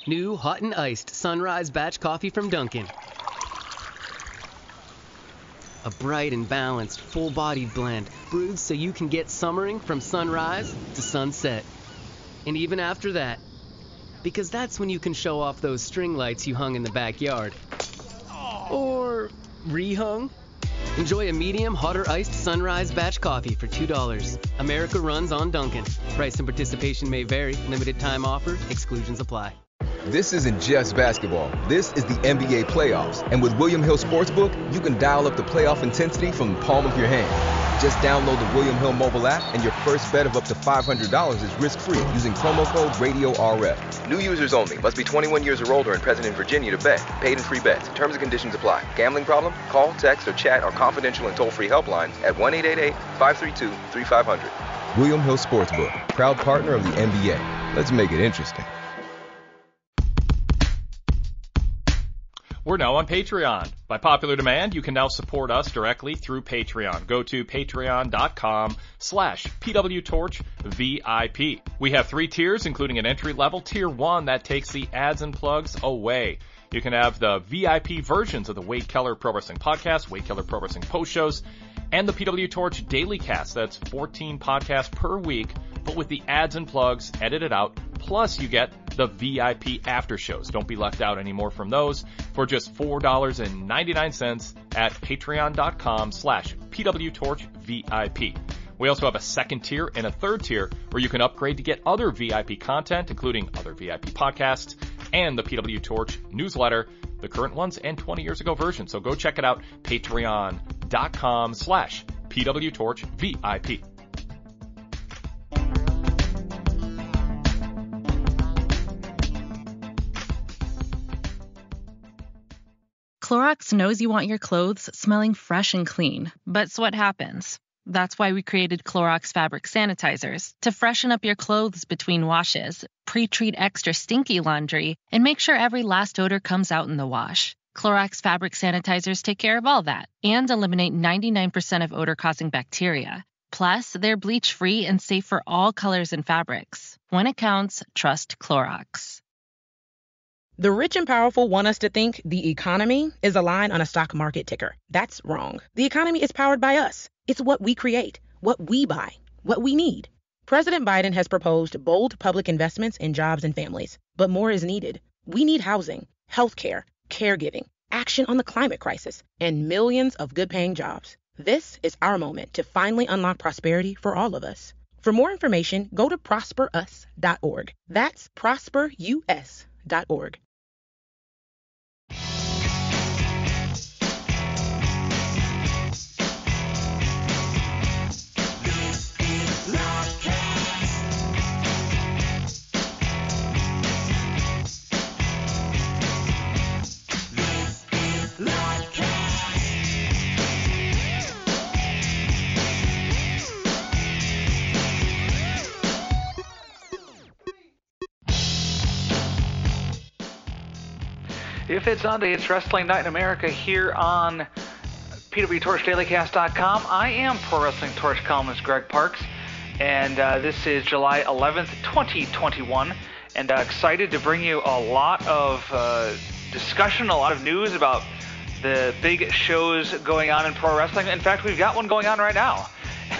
New hot and iced Sunrise Batch Coffee from Dunkin'. A bright and balanced, full-bodied blend brewed so you can get summering from sunrise to sunset. And even after that, because that's when you can show off those string lights you hung in the backyard. Or rehung. Enjoy a medium, hot or iced Sunrise Batch Coffee for $2. America runs on Dunkin'. Price and participation may vary. Limited time offer. Exclusions apply. This isn't just basketball. This is the NBA playoffs. And with William Hill Sportsbook, you can dial up the playoff intensity from the palm of your hand. Just download the William Hill mobile app, and your first bet of up to $500 is risk-free using promo code RADIORF. New users only. Must be 21 years or older and present in Virginia to bet. Paid and free bets. Terms and conditions apply. Gambling problem? Call, text, or chat our confidential and toll-free helpline at 1-888-532-3500. William Hill Sportsbook, proud partner of the NBA. Let's make it interesting. We're now on Patreon. By popular demand, you can now support us directly through Patreon. Go to patreon.com/PWTorchVIP. We have 3 tiers, including an entry-level Tier 1 that takes the ads and plugs away. You can have the VIP versions of the Wade Keller Pro Wrestling Podcast, Wade Keller Pro Wrestling Post Shows, and the PW Torch Daily Cast. That's 14 podcasts per week, but with the ads and plugs edited out. Plus, you get the VIP after shows. Don't be left out anymore from those for just $4.99 at patreon.com/PWTorchVIP. We also have a second tier and a third tier where you can upgrade to get other VIP content, including other VIP podcasts and the PW Torch newsletter, the current ones and 20 years ago version. So go check it out, patreon.com/PWTorchVIP. Clorox knows you want your clothes smelling fresh and clean, but so what happens? That's why we created Clorox fabric sanitizers to freshen up your clothes between washes, pre-treat extra stinky laundry, and make sure every last odor comes out in the wash. Clorox fabric sanitizers take care of all that and eliminate 99% of odor-causing bacteria. Plus, they're bleach-free and safe for all colors and fabrics. When it counts, trust Clorox. The rich and powerful want us to think the economy is a line on a stock market ticker. That's wrong. The economy is powered by us. It's what we create, what we buy, what we need. President Biden has proposed bold public investments in jobs and families, but more is needed. We need housing, healthcare, caregiving, action on the climate crisis, and millions of good-paying jobs. This is our moment to finally unlock prosperity for all of us. For more information, go to prosperus.org. That's prosperus.org. If it's Sunday, it's Wrestling Night in America here on PWTorchDailyCast.com. I am Pro Wrestling Torch columnist Greg Parks, and this is July 11th, 2021, and excited to bring you a lot of discussion, a lot of news about the big shows going on in pro wrestling. In fact, we've got one going on right now,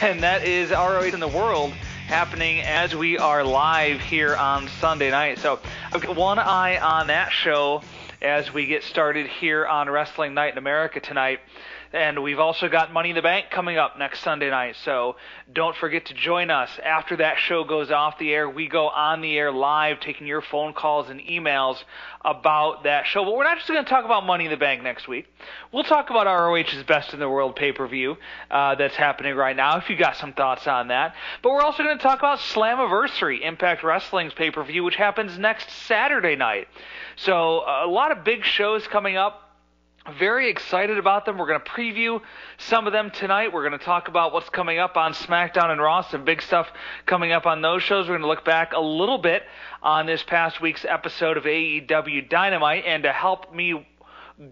and that is ROH in the World, happening as we are live here on Sunday night. So I've got one eye on that show as we get started here on Wrestling Night in America tonight. And we've also got Money in the Bank coming up next Sunday night, so don't forget to join us. After that show goes off the air, we go on the air live taking your phone calls and emails about that show. But we're not just going to talk about Money in the Bank next week. We'll talk about ROH's Best in the World pay-per-view that's happening right now, if you got some thoughts on that. But we're also going to talk about Slammiversary, Impact Wrestling's pay-per-view, which happens next Saturday night. So a lot of big shows coming up. Very excited about them. We're going to preview some of them tonight. We're going to talk about what's coming up on SmackDown and Raw, some big stuff coming up on those shows. We're going to look back a little bit on this past week's episode of AEW Dynamite, and to help me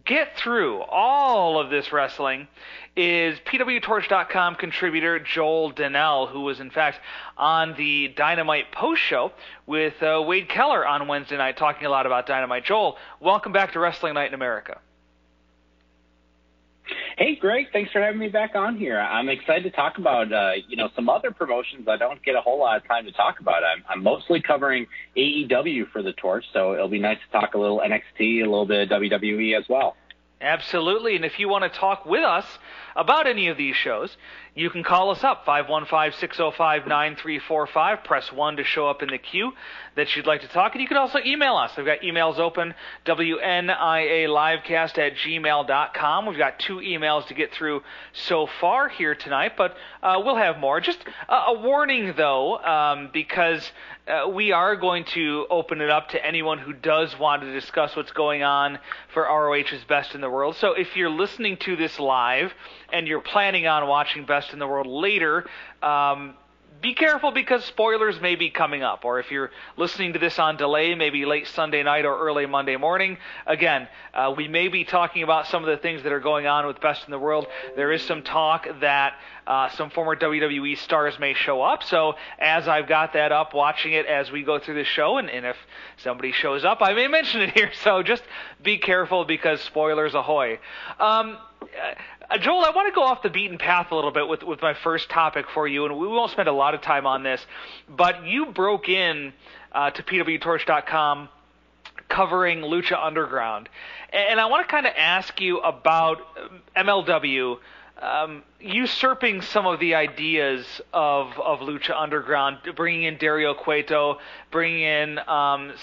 get through all of this wrestling is PWTorch.com contributor Joel Donnell, who was in fact on the Dynamite post show with Wade Keller on Wednesday night, talking a lot about Dynamite. Joel, welcome back to Wrestling Night in America. Hey, Greg, thanks for having me back on here. I'm excited to talk about, some other promotions I don't get a whole lot of time to talk about. I'm mostly covering AEW for the Torch, so it'll be nice to talk a little NXT, a little bit of WWE as well. Absolutely, and if you want to talk with us about any of these shows, you can call us up, 515-605-9345. Press 1 to show up in the queue that you'd like to talk. And you can also email us. We've got emails open, WNIALivecast@gmail.com. We've got 2 emails to get through so far here tonight, but we'll have more. Just a warning, though, because we are going to open it up to anyone who does want to discuss what's going on for ROH's Best in the World. So if you're listening to this live and you're planning on watching Best in the World later, be careful because spoilers may be coming up. Or if you're listening to this on delay, maybe late Sunday night or early Monday morning, again, we may be talking about some of the things that are going on with Best in the World. There is some talk that some former WWE stars may show up. So as I've got that up, watching it as we go through the show, and if somebody shows up, I may mention it here. So just be careful because spoilers ahoy. Joel, I want to go off the beaten path a little bit with my first topic for you, and we won't spend a lot of time on this, but you broke in to PWTorch.com covering Lucha Underground, and I want to kind of ask you about MLW usurping some of the ideas of Lucha Underground, bringing in Dario Cueto, bringing in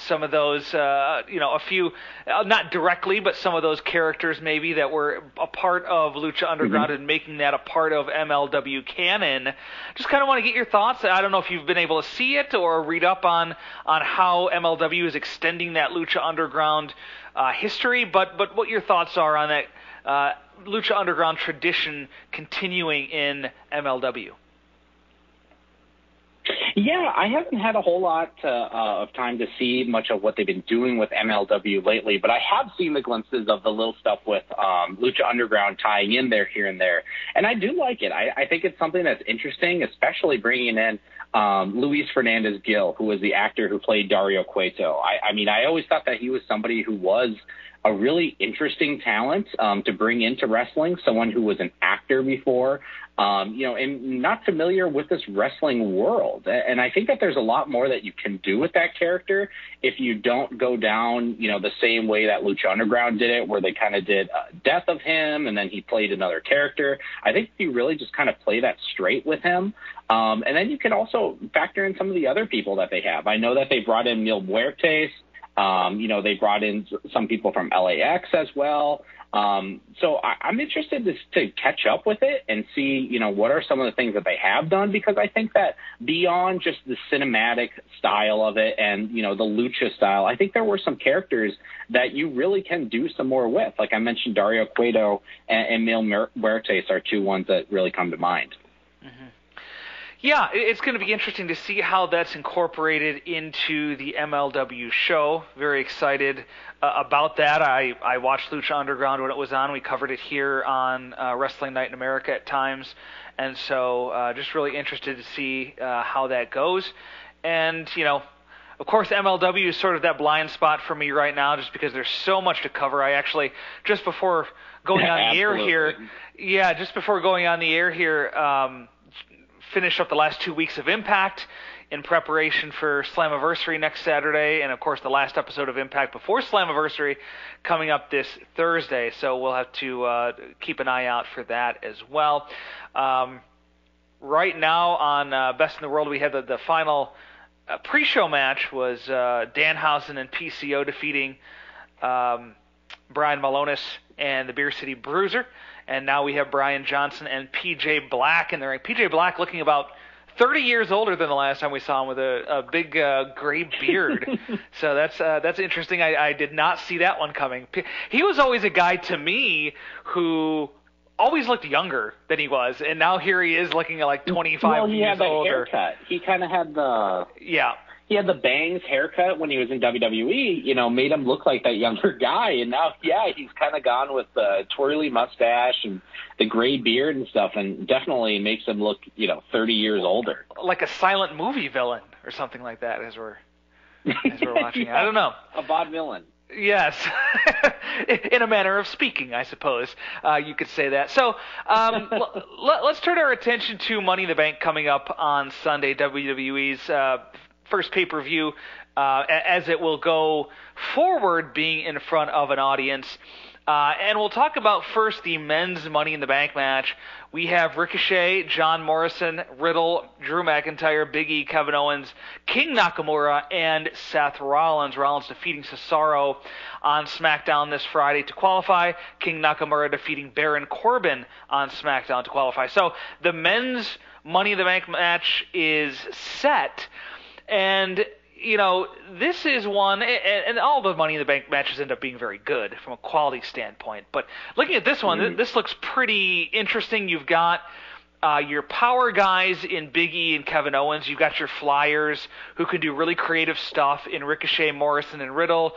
some of those, a few, not directly, but some of those characters maybe that were a part of Lucha Underground and making that a part of MLW canon. Just kind of want to get your thoughts. I don't know if you've been able to see it or read up on how MLW is extending that Lucha Underground history, but what your thoughts are on that Lucha Underground tradition continuing in MLW. Yeah, I haven't had a whole lot of time to see much of what they've been doing with MLW lately, but I have seen the glimpses of the little stuff with Lucha Underground tying in there here and there, and I do like it. I think it's something that's interesting, especially bringing in Luis Fernandez-Gil, who was the actor who played Dario Cueto. I mean, I always thought that he was somebody who was a really interesting talent to bring into wrestling, someone who was an actor before, and not familiar with this wrestling world. And I think that there's a lot more that you can do with that character if you don't go down, the same way that Lucha Underground did it, where they kind of did death of him and then he played another character. I think you really just kind of play that straight with him. And then you can also factor in some of the other people that they have. I know that they brought in Mil Muertes. They brought in some people from LAX as well. So I'm interested to catch up with it and see, what are some of the things that they have done, because I think that beyond just the cinematic style of it and, the lucha style, I think there were some characters that you really can do some more with. Like I mentioned, Dario Cueto and Mil Muertes are 2 ones that really come to mind. Mm-hmm. Yeah, it's going to be interesting to see how that's incorporated into the MLW show. Very excited about that. I watched Lucha Underground when it was on. We covered it here on Wrestling Night in America at times. And so just really interested to see how that goes. And, of course, MLW is sort of that blind spot for me right now just because there's so much to cover. I actually, just before going on the air here, finish up the last 2 weeks of Impact in preparation for Slammiversary next Saturday, and of course the last episode of Impact before Slammiversary coming up this Thursday, so we'll have to keep an eye out for that as well. Right now on Best in the World, we had the final pre-show match was Danhausen and PCO defeating Brian Malonis and the Beer City Bruiser. And now we have Brian Johnson and PJ Black in the ring. PJ Black looking about 30 years older than the last time we saw him with a big gray beard. So that's interesting. I did not see that one coming. He was always a guy to me who always looked younger than he was, and now here he is looking at like 25 years older. Well, he had that haircut. He kind of had the... Yeah. he had the bangs haircut when he was in WWE, made him look like that younger guy. And now, he's kind of gone with the twirly mustache and the gray beard and stuff, and definitely makes him look, 30 years older. Like a silent movie villain or something like that as we're watching. I don't know. A vaudevillain. Yes, in a manner of speaking, I suppose you could say that. So let's turn our attention to Money in the Bank coming up on Sunday, WWE's first pay-per-view, as it will go forward being in front of an audience. And we'll talk about first the men's Money in the Bank match. We have Ricochet, John Morrison, Riddle, Drew McIntyre, Big E, Kevin Owens, King Nakamura, and Seth Rollins. Rollins defeating Cesaro on SmackDown this Friday to qualify. King Nakamura defeating Baron Corbin on SmackDown to qualify. So the men's Money in the Bank match is set. And, this is one, and all the Money in the Bank matches end up being very good from a quality standpoint. But looking at this one, this looks pretty interesting. You've got your power guys in Big E and Kevin Owens. You've got your flyers who can do really creative stuff in Ricochet, Morrison, and Riddle.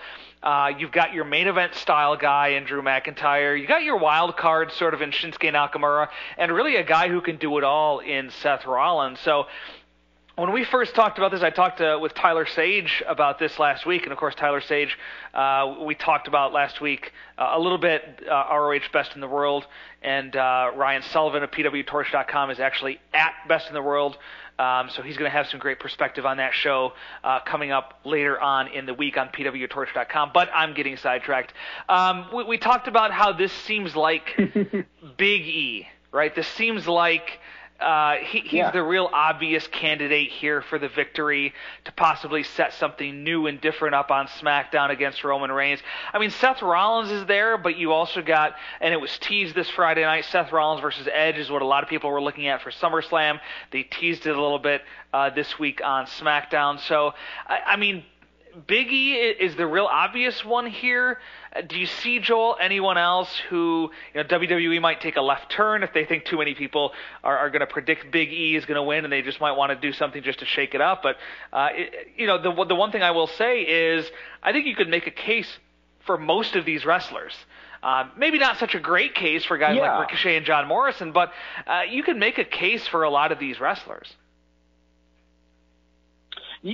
You've got your main event style guy in Drew McIntyre. You got your wild card sort of in Shinsuke Nakamura, and really a guy who can do it all in Seth Rollins. So when we first talked about this, I talked with Tyler Sage about this last week, and of course Tyler Sage, we talked about last week a little bit ROH Best in the World, and Ryan Sullivan of PWTorch.com is actually at Best in the World, so he's going to have some great perspective on that show coming up later on in the week on PWTorch.com, but I'm getting sidetracked. We talked about how this seems like Big E, right? This seems like he's the real obvious candidate here for the victory to possibly set something new and different up on SmackDown against Roman Reigns. I mean, Seth Rollins is there, but you also got, and it was teased this Friday night, Seth Rollins versus Edge is what a lot of people were looking at for SummerSlam. They teased it a little bit this week on SmackDown. So, I mean, Big E is the real obvious one here. Do you see, Joel, anyone else who, WWE might take a left turn if they think too many people are going to predict Big E is going to win and they just might want to do something just to shake it up? But, the one thing I will say is I think you could make a case for most of these wrestlers. Maybe not such a great case for guys like Ricochet and John Morrison, but you can make a case for a lot of these wrestlers.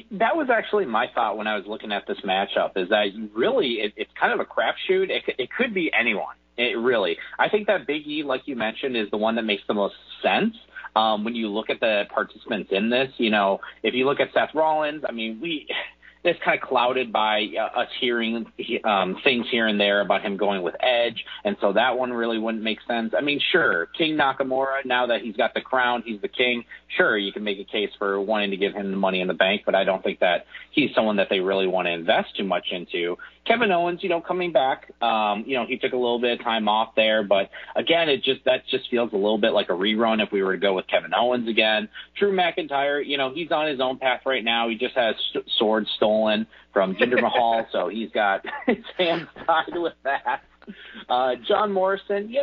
That was actually my thought when I was looking at this matchup, is that really it's kind of a crapshoot. It could be anyone. I think that Big E, like you mentioned, is the one that makes the most sense. When you look at the participants in this, if you look at Seth Rollins, I mean, it's kind of clouded by us hearing things here and there about him going with Edge, and so that one really wouldn't make sense. I mean, sure, King Nakamura, now that he's got the crown, he's the king, sure, you can make a case for wanting to give him the Money in the Bank, but I don't think that he's someone that they really want to invest too much into. Kevin Owens, coming back, he took a little bit of time off there, but again, that just feels a little bit like a rerun if we were to go with Kevin Owens again. Drew McIntyre, he's on his own path right now. He just has swords stolen from Jinder Mahal, so he's got his hands tied with that. John Morrison,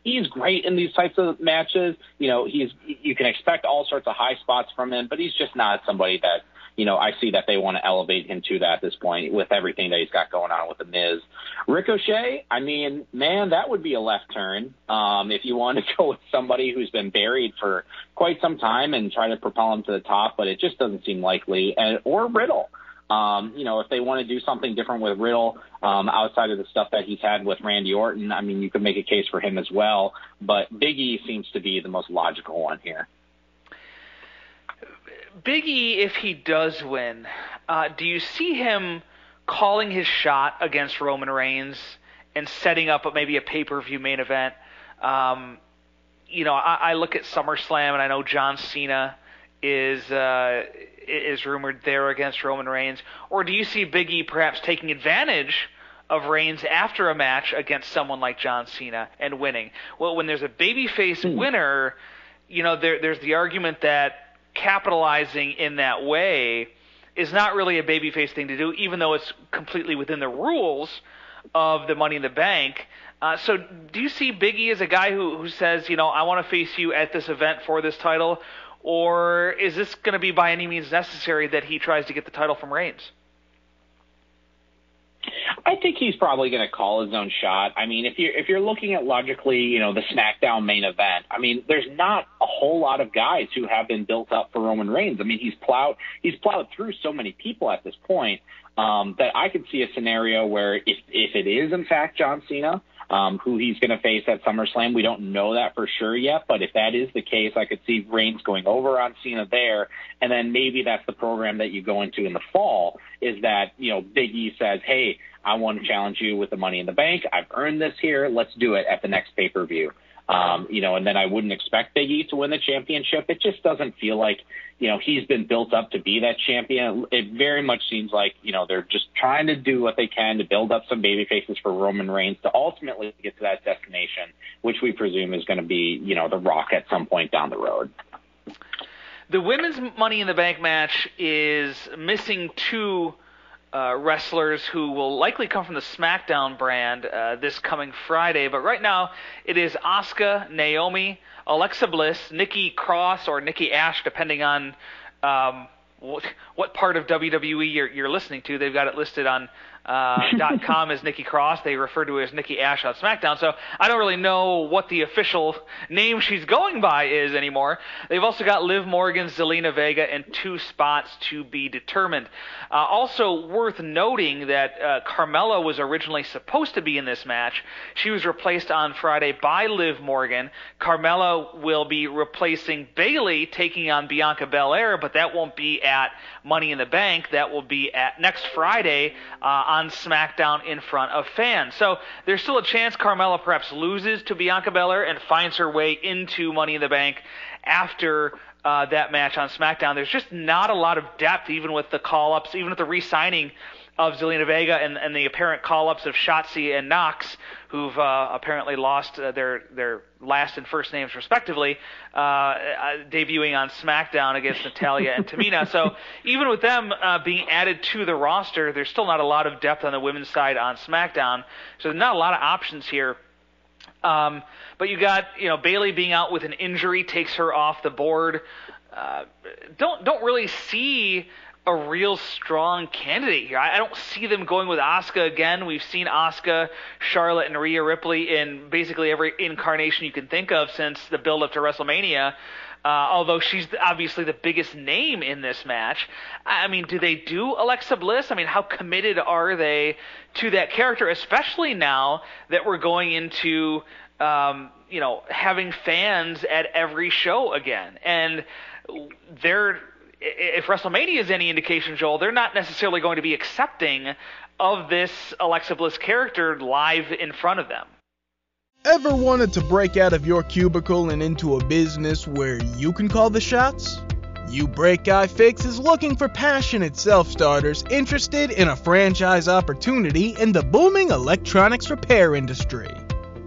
he's great in these types of matches. You can expect all sorts of high spots from him, but he's just not somebody that, I see that they want to elevate him to that at this point with everything that he's got going on with The Miz. Ricochet, I mean, man, that would be a left turn if you want to go with somebody who's been buried for quite some time and try to propel him to the top, but it just doesn't seem likely. Or Riddle. If they want to do something different with Riddle outside of the stuff that he's had with Randy Orton, I mean, you could make a case for him as well. But Big E seems to be the most logical one here. Big E, if he does win, do you see him calling his shot against Roman Reigns and setting up maybe a pay-per-view main event? I look at SummerSlam, and I know John Cena is rumored there against Roman Reigns. Or do you see Big E perhaps taking advantage of Reigns after a match against someone like John Cena and winning? Well, when there's a babyface winner, there's the argument that capitalizing in that way is not really a babyface thing to do, even though it's completely within the rules of the Money in the Bank. So do you see Big E as a guy who says, I want to face you at this event for this title? or is this going to be by any means necessary that he tries to get the title from Reigns? I think he's probably going to call his own shot. I mean, if you're looking at logically, the SmackDown main event, I mean, there's not a whole lot of guys who have been built up for Roman Reigns. I mean, he's plowed through so many people at this point that I could see a scenario where if it is in fact John Cena, who he's going to face at SummerSlam, we don't know that for sure yet, but if that is the case, I could see Reigns going over on Cena there, and then maybe that's the program that you go into in the fall, is that, Big E says, hey, I want to challenge you with the Money in the Bank. I've earned this here. Let's do it at the next pay-per-view. And then I wouldn't expect Big E to win the championship. It just doesn't feel like, he's been built up to be that champion. It very much seems like, they're just trying to do what they can to build up some baby faces for Roman Reigns to ultimately get to that destination, which we presume is going to be, The Rock at some point down the road. The women's Money in the Bank match is missing two wrestlers who will likely come from the SmackDown brand this coming Friday. But right now, it is Asuka, Naomi, Alexa Bliss, Nikki Cross, or Nikki Ash, depending on what part of WWE you're listening to. They've got it listed on .com as Nikki Cross. They refer to her as Nikki Ash on SmackDown. So I don't really know what the official name she's going by is anymore. They've also got Liv Morgan, Zelina Vega, and 2 spots to be determined. Also worth noting that Carmella was originally supposed to be in this match. She was replaced on Friday by Liv Morgan. Carmella will be replacing Bayley, taking on Bianca Belair, but that won't be at Money in the Bank. That will be at next Friday on SmackDown in front of fans. So there's still a chance Carmella perhaps loses to Bianca Belair and finds her way into Money in the Bank after that match on SmackDown. There's just not a lot of depth, even with the call-ups, even with the re-signing of Zelina Vega and the apparent call-ups of Shotzi and Nox, who've apparently lost their last and first names respectively, debuting on SmackDown against Natalya and Tamina. So even with them being added to the roster, there's still not a lot of depth on the women's side on SmackDown. So there's not a lot of options here. But you got, Bayley being out with an injury takes her off the board. Don't really see a real strong candidate here. I don't see them going with Asuka again. We've seen Asuka, Charlotte, and Rhea Ripley in basically every incarnation you can think of since the build-up to WrestleMania. Although she's obviously the biggest name in this match. I mean, do they do Alexa Bliss? I mean, how committed are they to that character, especially now that we're going into, having fans at every show again? And if WrestleMania is any indication, Joel, they're not necessarily going to be accepting of this Alexa Bliss character live in front of them. Ever wanted to break out of your cubicle and into a business where you can call the shots? You Break iFix is looking for passionate self-starters interested in a franchise opportunity in the booming electronics repair industry.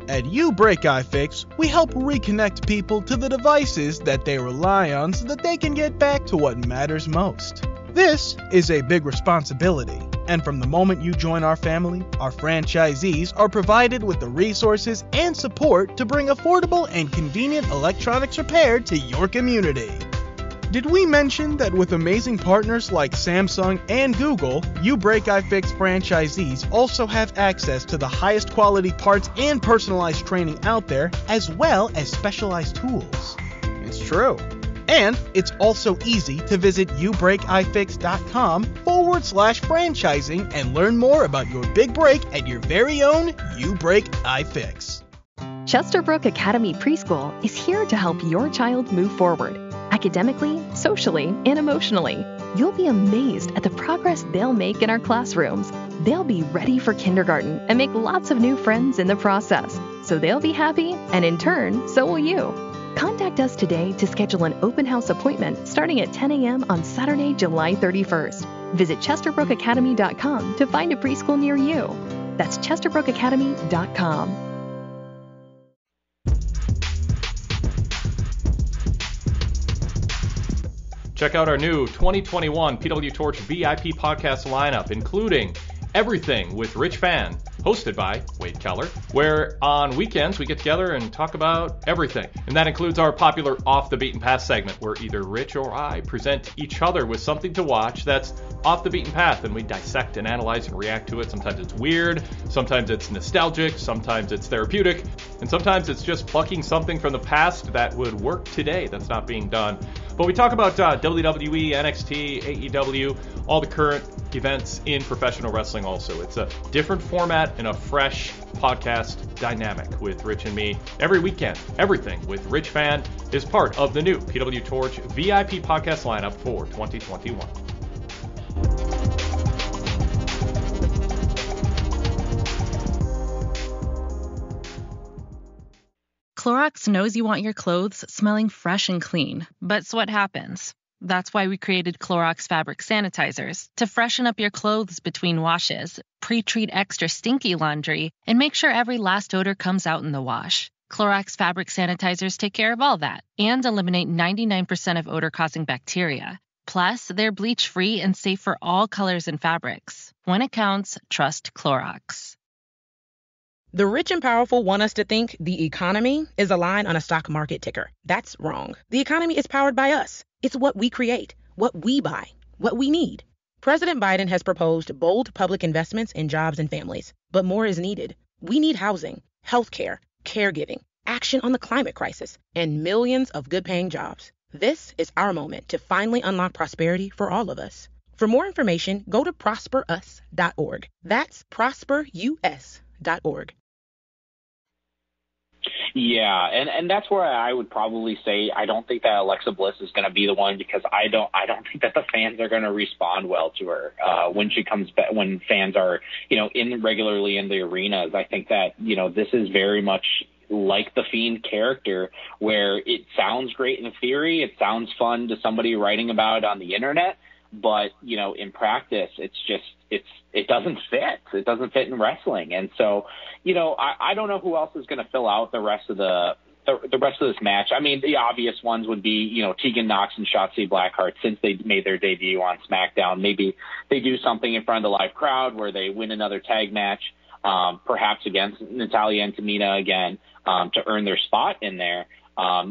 At You Break iFix, we help reconnect people to the devices that they rely on so that they can get back to what matters most. This is a big responsibility, and from the moment you join our family, our franchisees are provided with the resources and support to bring affordable and convenient electronics repair to your community. Did we mention that with amazing partners like Samsung and Google, You Break iFix franchisees also have access to the highest quality parts and personalized training out there, as well as specialized tools? It's true. And it's also easy to visit youbreakifix.com/franchising and learn more about your big break at your very own You Break iFix. Chesterbrook Academy Preschool is here to help your child move forward, academically, socially, and emotionally. You'll be amazed at the progress they'll make in our classrooms. They'll be ready for kindergarten and make lots of new friends in the process. So they'll be happy, and in turn, so will you. Contact us today to schedule an open house appointment starting at 10 a.m. on Saturday, July 31st. Visit chesterbrookacademy.com to find a preschool near you. That's chesterbrookacademy.com. Check out our new 2021 PW Torch VIP podcast lineup, including Everything with Rich Fan, hosted by Wade Keller, where on weekends we get together and talk about everything. And that includes our popular Off the Beaten Path segment, where either Rich or I present each other with something to watch that's off the beaten path, and we dissect and analyze and react to it. Sometimes it's weird, sometimes it's nostalgic, sometimes it's therapeutic, and sometimes it's just plucking something from the past that would work today that's not being done. But we talk about WWE, NXT, AEW, all the current events in professional wrestling also. It's a different format and a fresh podcast dynamic with Rich and me every weekend. Everything with Rich Fan is part of the new PW Torch VIP podcast lineup for 2021. Clorox knows you want your clothes smelling fresh and clean, but what happens? That's why we created Clorox fabric sanitizers to freshen up your clothes between washes, pre-treat extra stinky laundry, and make sure every last odor comes out in the wash. Clorox fabric sanitizers take care of all that and eliminate 99% of odor-causing bacteria. Plus, they're bleach-free and safe for all colors and fabrics. When it counts, trust Clorox. The rich and powerful want us to think the economy is a line on a stock market ticker. That's wrong. The economy is powered by us. It's what we create, what we buy, what we need. President Biden has proposed bold public investments in jobs and families, but more is needed. We need housing, healthcare, caregiving, action on the climate crisis, and millions of good-paying jobs. This is our moment to finally unlock prosperity for all of us. For more information, go to prosperus.org. That's prosperus.org. Yeah, and that's where I would probably say I don't think that Alexa Bliss is going to be the one, because I don't think that the fans are going to respond well to her when she comes back, when fans are regularly in the arenas. I think that this is very much like the Fiend character, where it sounds great in theory, it sounds fun to somebody writing about it on the internet, but in practice it doesn't fit. It doesn't fit in wrestling. And so, I don't know who else is going to fill out the rest of the rest of this match. I mean, the obvious ones would be, Tegan Nox and Shotzi Blackheart, since they made their debut on SmackDown. Maybe they do something in front of the live crowd where they win another tag match, perhaps against Natalya and Tamina again, to earn their spot in there.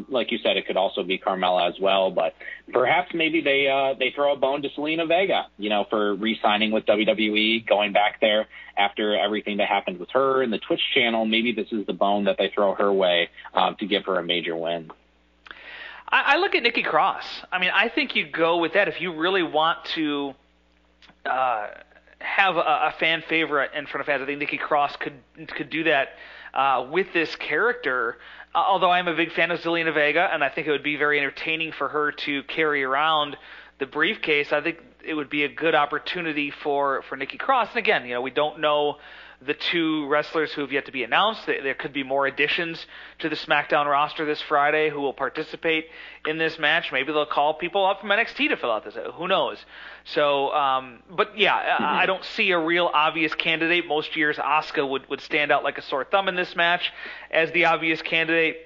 Like you said, it could also be Carmella as well, but perhaps maybe they throw a bone to Selena Vega, for re-signing with WWE, going back there after everything that happened with her and the Twitch channel. Maybe this is the bone that they throw her way to give her a major win. I look at Nikki Cross. I mean, I think you go with that if you really want to have a fan favorite in front of fans. I think Nikki Cross could do that with this character. Although I'm a big fan of Zelina Vega, and I think it would be very entertaining for her to carry around the briefcase, I think it would be a good opportunity for Nikki Cross. And again, we don't know the two wrestlers who have yet to be announced. There could be more additions to the SmackDown roster this Friday who will participate in this match. Maybe they'll call people up from NXT to fill out this. Who knows? So, but yeah, I don't see a real obvious candidate. Most years, Asuka would stand out like a sore thumb in this match as the obvious candidate.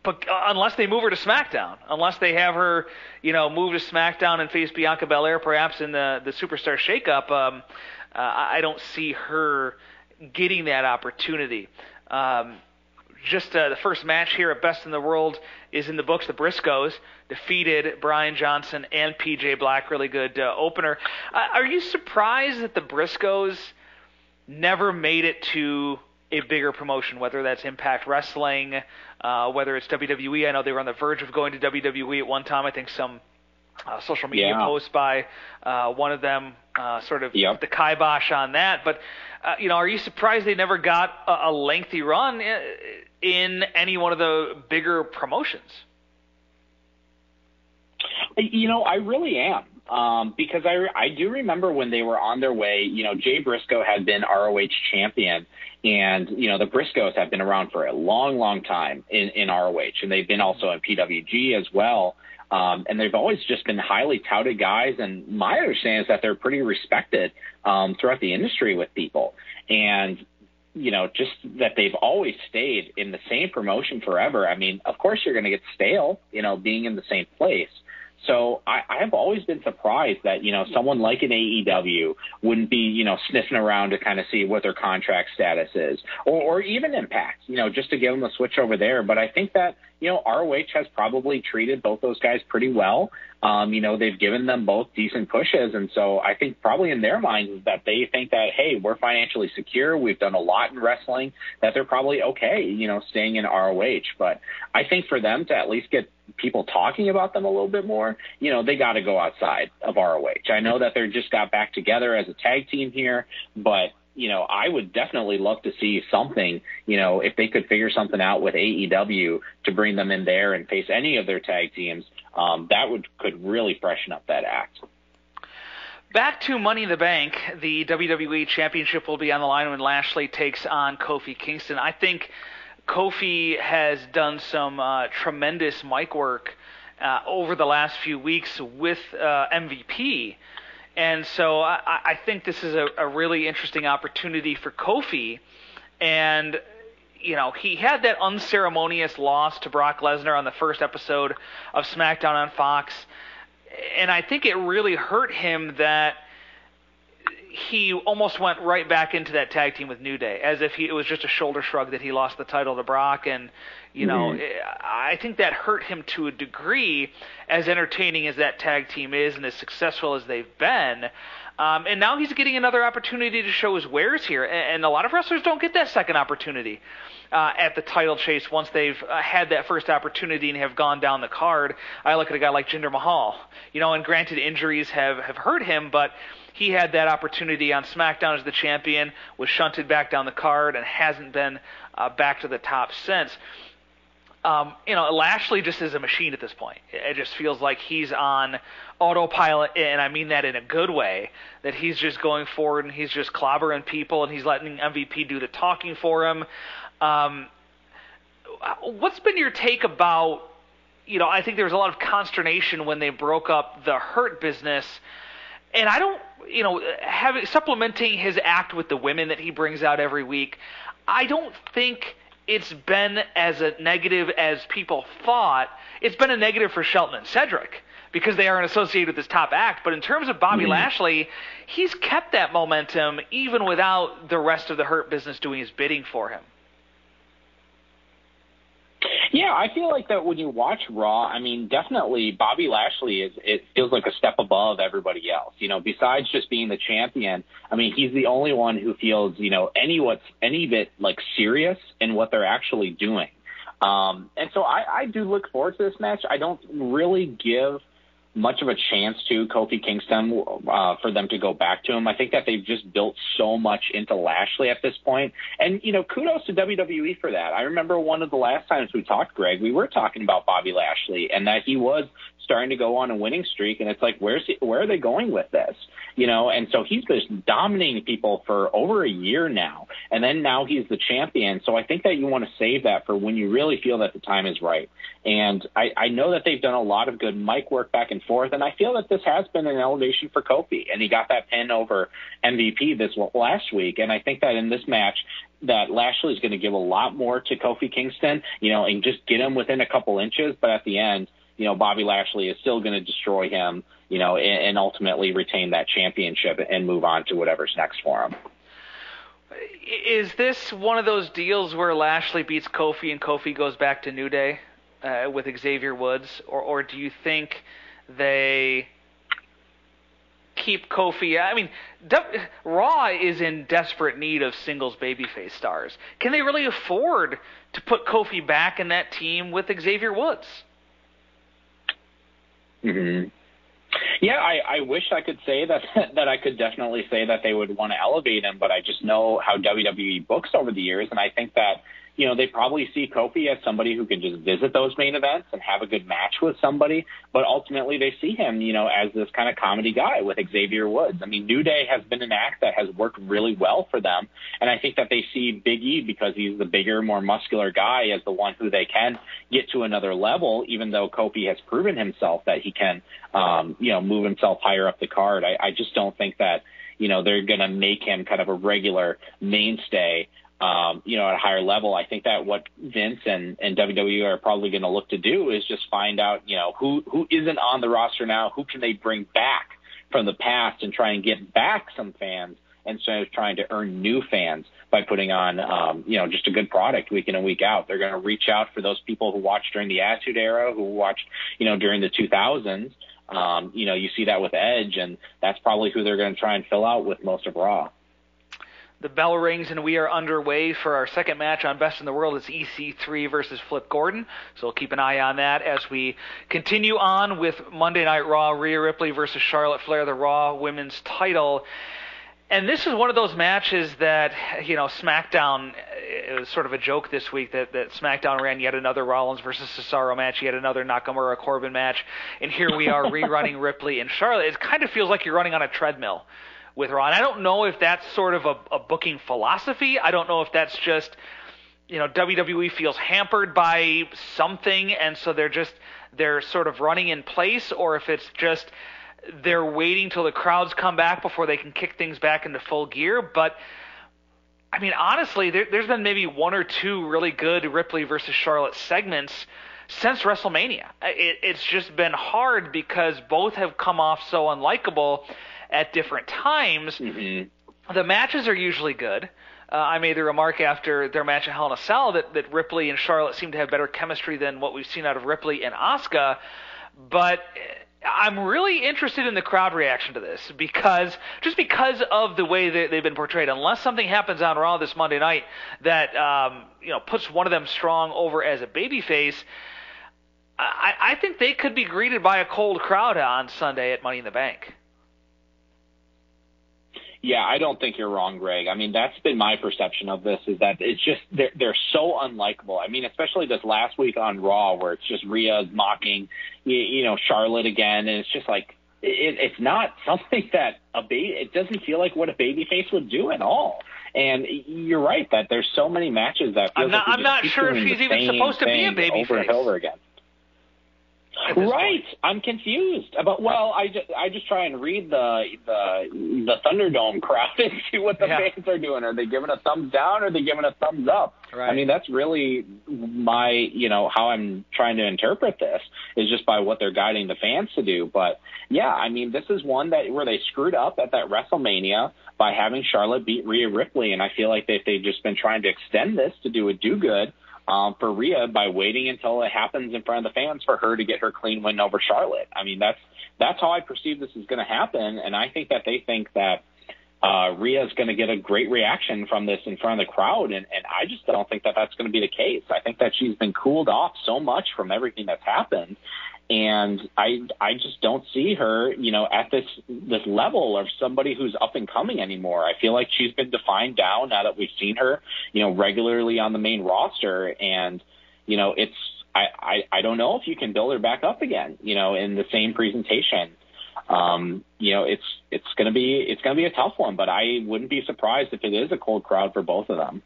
But unless they move her to SmackDown, unless they have her, move to SmackDown and face Bianca Belair perhaps in the Superstar Shakeup, I don't see her getting that opportunity. The first match here at Best in the World is in the books. The Briscoes defeated Brian Johnson and PJ Black. Really good opener. Are you surprised that the Briscoes never made it to a bigger promotion, whether that's Impact Wrestling, whether it's WWE? I know they were on the verge of going to WWE at one time. I think some social media post by one of them sort of the kibosh on that. But, are you surprised they never got a lengthy run in any one of the bigger promotions? I really am. Because I do remember when they were on their way, Jay Briscoe had been ROH champion, and, the Briscoes have been around for a long, long time in ROH, and they've been also in PWG as well. And they've always just been highly touted guys, and my understanding is that they're pretty respected throughout the industry with people. And, just that they've always stayed in the same promotion forever. I mean, of course you're going to get stale, being in the same place. So I have always been surprised that, someone like an AEW wouldn't be, sniffing around to kind of see what their contract status is, or even Impact, just to give them a switch over there. But I think that, ROH has probably treated both those guys pretty well. They've given them both decent pushes. And so I think probably in their minds is that they think that, hey, we're financially secure. We've done a lot in wrestling, that they're probably okay, staying in ROH. But I think for them to at least get people talking about them a little bit more, they got to go outside of ROH. I know that they just got back together as a tag team here, but I would definitely love to see something, if they could figure something out with AEW to bring them in there and face any of their tag teams, that could really freshen up that act. Back to Money in the Bank, the WWE Championship will be on the line when Lashley takes on Kofi Kingston. I think Kofi has done some tremendous mic work over the last few weeks with MVP. And so I think this is a really interesting opportunity for Kofi. And, he had that unceremonious loss to Brock Lesnar on the first episode of SmackDown on Fox. And I think it really hurt him that he almost went right back into that tag team with New Day, as if it was just a shoulder shrug that he lost the title to Brock. And, I think that hurt him to a degree, as entertaining as that tag team is and as successful as they've been. And now he's getting another opportunity to show his wares here. And a lot of wrestlers don't get that second opportunity at the title chase once they've had that first opportunity and have gone down the card. I look at a guy like Jinder Mahal, and granted injuries have hurt him, but he had that opportunity on SmackDown as the champion, was shunted back down the card, and hasn't been back to the top since. Lashley just is a machine at this point. It just feels like he's on autopilot, and I mean that in a good way, that he's just going forward and he's just clobbering people and he's letting MVP do the talking for him. What's been your take about, I think there was a lot of consternation when they broke up the Hurt business, and I don't, supplementing his act with the women that he brings out every week, I don't think it's been as a negative as people thought. It's been a negative for Shelton and Cedric because they aren't associated with this top act. But in terms of Bobby Lashley, he's kept that momentum even without the rest of the Hurt business doing his bidding for him. Yeah, I feel like that when you watch Raw, definitely Bobby Lashley it feels like a step above everybody else. Besides just being the champion, he's the only one who feels, any bit like serious in what they're actually doing. And so I do look forward to this match. I don't really give much of a chance to Kofi Kingston for them to go back to him. I think that they've just built so much into Lashley at this point. And, kudos to WWE for that. I remember one of the last times we talked, Greg, we were talking about Bobby Lashley and that he was starting to go on a winning streak. And it's like, where are they going with this? And so he's been dominating people for over a year now. And then now he's the champion. So I think that you want to save that for when you really feel that the time is right. And I know that they've done a lot of good mic work back and forth, and I feel that this has been an elevation for Kofi, and he got that pin over MVP last week, and I think that in this match that Lashley's going to give a lot more to Kofi Kingston, and just get him within a couple inches, but at the end, Bobby Lashley is still going to destroy him, and ultimately retain that championship and move on to whatever's next for him. Is this one of those deals where Lashley beats Kofi and Kofi goes back to New Day with Xavier Woods, or do you think they keep Kofi? Raw is in desperate need of singles babyface stars. Can they really afford to put Kofi back in that team with Xavier Woods? Mm-hmm. Yeah, I wish I could say that I could definitely say that they would want to elevate him, but I just know how WWE books over the years, and I think that they probably see Kofi as somebody who can just visit those main events and have a good match with somebody, but ultimately they see him, as this kind of comedy guy with Xavier Woods. New Day has been an act that has worked really well for them, and I think that they see Big E because he's the bigger, more muscular guy as the one who they can get to another level, even though Kofi has proven himself that he can, move himself higher up the card. I just don't think that, they're going to make him kind of a regular mainstay at a higher level. I think that what Vince and WWE are probably going to look to do is just find out, who isn't on the roster now, who can they bring back from the past and try and get back some fans instead of trying to earn new fans by putting on, just a good product week in and week out. They're going to reach out for those people who watched during the Attitude Era, who watched, during the 2000s. You see that with Edge, and that's probably who they're going to try and fill out with most of Raw. The bell rings, and we are underway for our second match on Best in the World. It's EC3 versus Flip Gordon, so we'll keep an eye on that as we continue on with Monday Night Raw, Rhea Ripley versus Charlotte Flair, the Raw Women's title. And this is one of those matches that, SmackDown, it was sort of a joke this week that SmackDown ran yet another Rollins versus Cesaro match, yet another Nakamura-Corbin match, and here we are rerunning Ripley and Charlotte. It kind of feels like you're running on a treadmill with Raw. And I don't know if that's sort of a booking philosophy. I don't know if that's just, WWE feels hampered by something, and so they're sort of running in place, or if it's just they're waiting till the crowds come back before they can kick things back into full gear. But, I mean, honestly, there's been maybe one or two really good Ripley versus Charlotte segments since WrestleMania. It's just been hard because both have come off so unlikable at different times. Mm-hmm. The matches are usually good. I made the remark after their match at Hell in a Cell that Ripley and Charlotte seem to have better chemistry than what we've seen out of Ripley and Asuka. But I'm really interested in the crowd reaction to this because of the way that they've been portrayed. Unless something happens on Raw this Monday night that puts one of them strong over as a babyface, I think they could be greeted by a cold crowd on Sunday at Money in the Bank. Yeah, I don't think you're wrong, Greg. I mean, that's been my perception of this, is that it's just they're so unlikable. I mean, especially this last week on Raw where it's just Rhea mocking, Charlotte again, and it's just like it's not something that it doesn't feel like what a babyface would do at all. And you're right that there's so many matches that feels I'm not sure if she's even supposed to be a babyface over and over again. Right, I'm confused about. Well, I just try and read the Thunderdome crowd and see what the fans are doing. Are they giving a thumbs down or are they giving a thumbs up? Right. I mean, that's really my how I'm trying to interpret this is just by what they're guiding the fans to do. But yeah, I mean, this is one where they screwed up at that WrestleMania by having Charlotte beat Rhea Ripley, and I feel like they've just been trying to extend this to do a do-good for Rhea by waiting until it happens in front of the fans for her to get her clean win over Charlotte. I mean, that's how I perceive this is going to happen, and I think that they think that Rhea is going to get a great reaction from this in front of the crowd, and I just don't think that that's going to be the case. I think that she's been cooled off so much from everything that's happened, and I just don't see her, at this level of somebody who's up and coming anymore. I feel like she's been defined down now that we've seen her, regularly on the main roster. And, I don't know if you can build her back up again, in the same presentation. It's going to be a tough one, but I wouldn't be surprised if it is a cold crowd for both of them.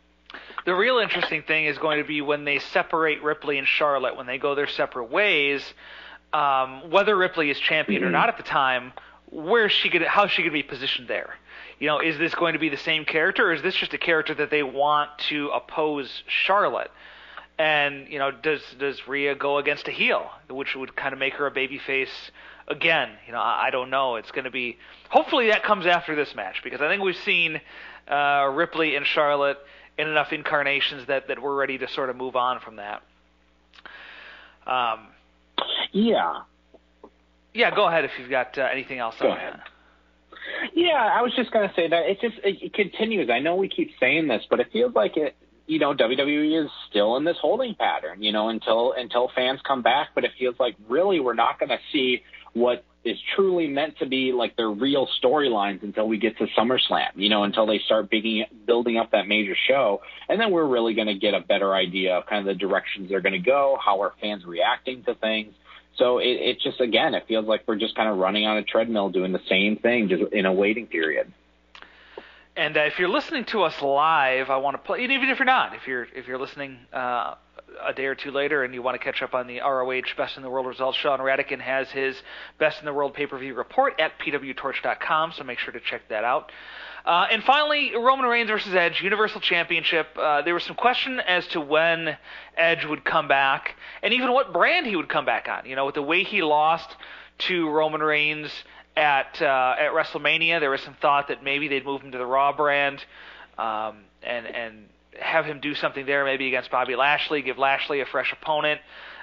The real interesting thing is going to be when they separate Ripley and Charlotte, when they go their separate ways. Whether Ripley is champion or not at the time, how's she going to be positioned there? Is this going to be the same character, or is this just a character that they want to oppose Charlotte? And, does Rhea go against a heel, which would kind of make her a babyface again? I don't know. It's going to be, hopefully that comes after this match, because I think we've seen Ripley and Charlotte in enough incarnations that we're ready to sort of move on from that. Yeah, go ahead if you've got anything else on that. Yeah, I was just going to say that it continues. I know we keep saying this, but it feels like WWE is still in this holding pattern, until fans come back. But it feels like really we're not going to see what is truly meant to be like their real storylines until we get to SummerSlam, until they start building up that major show. And then we're really going to get a better idea of kind of the directions they're going to go, how are fans reacting to things. So it just, again, it feels like we're just kind of running on a treadmill doing the same thing just in a waiting period. And if you're listening to us live, I want to play, even if you're not, if you're listening a day or two later and you want to catch up on the ROH Best in the World results, Sean Radican has his Best in the World pay-per-view report at pwtorch.com, so make sure to check that out. And finally, Roman Reigns versus Edge, Universal Championship. There was some question as to when Edge would come back and even what brand he would come back on. You know, with the way he lost to Roman Reigns at WrestleMania, there was some thought that maybe they'd move him to the Raw brand and have him do something there, maybe against Bobby Lashley, give Lashley a fresh opponent.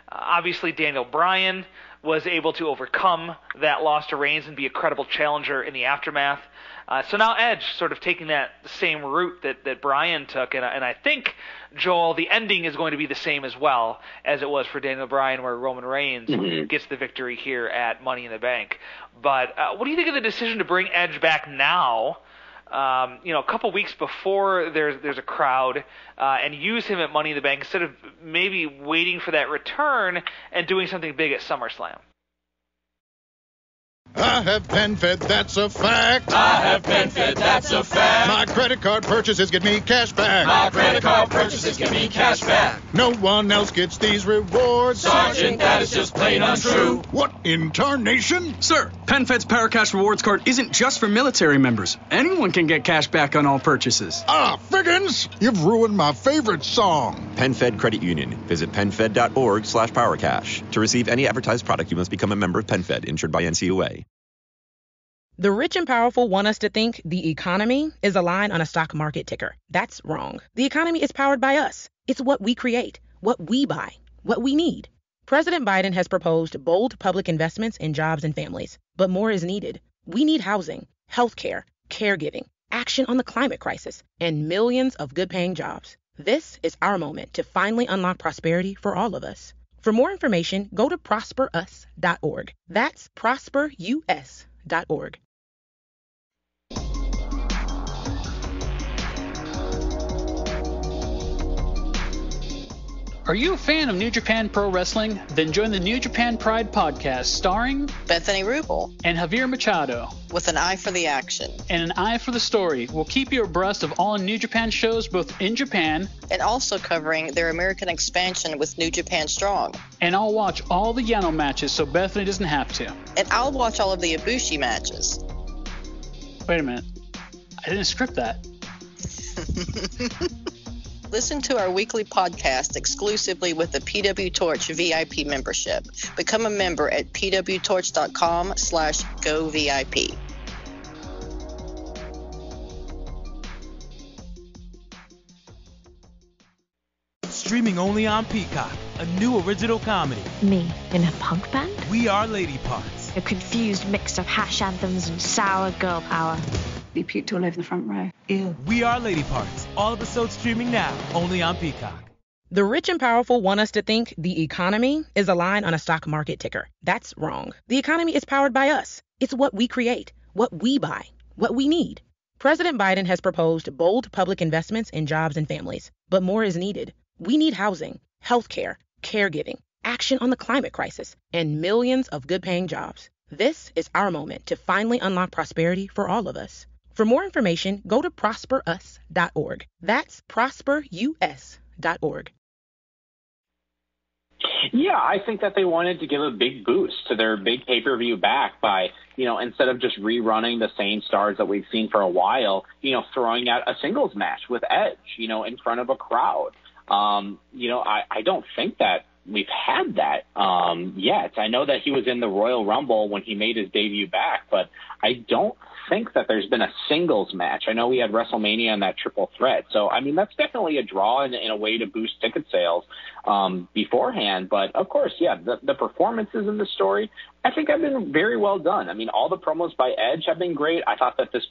Obviously, Daniel Bryan was able to overcome that loss to Reigns and be a credible challenger in the aftermath. So now Edge sort of taking that same route that Bryan took, and I think, Joel, the ending is going to be the same as well as it was for Daniel Bryan, where Roman Reigns gets the victory here at Money in the Bank. But what do you think of the decision to bring Edge back now, a couple weeks before there's a crowd, and use him at Money in the Bank instead of maybe waiting for that return and doing something big at SummerSlam? I have PenFed, that's a fact. I have PenFed, that's a fact. My credit card purchases get me cash back. My credit card purchases get me cash back. No one else gets these rewards. Sergeant, that is just plain untrue. What in tarnation? Sir, PenFed's Paracash Rewards card isn't just for military members. Anyone can get cash back on all purchases. Ah, Figgins, you've ruined my favorite song. PenFed Credit Union. Visit PenFed.org/PowerCash. To receive any advertised product, you must become a member of PenFed, insured by NCUA. The rich and powerful want us to think the economy is a line on a stock market ticker. That's wrong. The economy is powered by us. It's what we create, what we buy, what we need. President Biden has proposed bold public investments in jobs and families, but more is needed. We need housing, healthcare, caregiving, action on the climate crisis, and millions of good-paying jobs. This is our moment to finally unlock prosperity for all of us. For more information, go to prosperus.org. That's prosperus.org. Are you a fan of New Japan Pro Wrestling? Then join the New Japan Pride podcast starring Bethany Rubel and Javier Machado. With an eye for the action and an eye for the story. We'll keep you abreast of all New Japan shows both in Japan and also covering their American expansion with New Japan Strong. And I'll watch all the Yano matches so Bethany doesn't have to. And I'll watch all of the Ibushi matches. Wait a minute. I didn't script that. Listen to our weekly podcast exclusively with the PW Torch VIP membership. Become a member at pwtorch.com/govip. Streaming only on Peacock, a new original comedy. Me, in a punk band? We Are Lady Parts. A confused mix of hash anthems and sour girl power. Be puked all over the front row. Ew. We Are Lady Parts. All episodes streaming now, only on Peacock. The rich and powerful want us to think the economy is a line on a stock market ticker. That's wrong. The economy is powered by us. It's what we create, what we buy, what we need. President Biden has proposed bold public investments in jobs and families, but more is needed. We need housing, healthcare, caregiving, action on the climate crisis, and millions of good-paying jobs. This is our moment to finally unlock prosperity for all of us. For more information, go to prosperus.org. That's prosperus.org. Yeah, I think that they wanted to give a big boost to their big pay-per-view back by, instead of just rerunning the same stars that we've seen for a while, throwing out a singles match with Edge, in front of a crowd. I don't think that we've had that yet. I know that he was in the Royal Rumble when he made his debut back, but I don't think that there's been a singles match. I know we had WrestleMania and that triple threat. So, that's definitely a draw in a way to boost ticket sales beforehand. But, of course, the performances in the story, I think have been very well done. All the promos by Edge have been great. I thought that this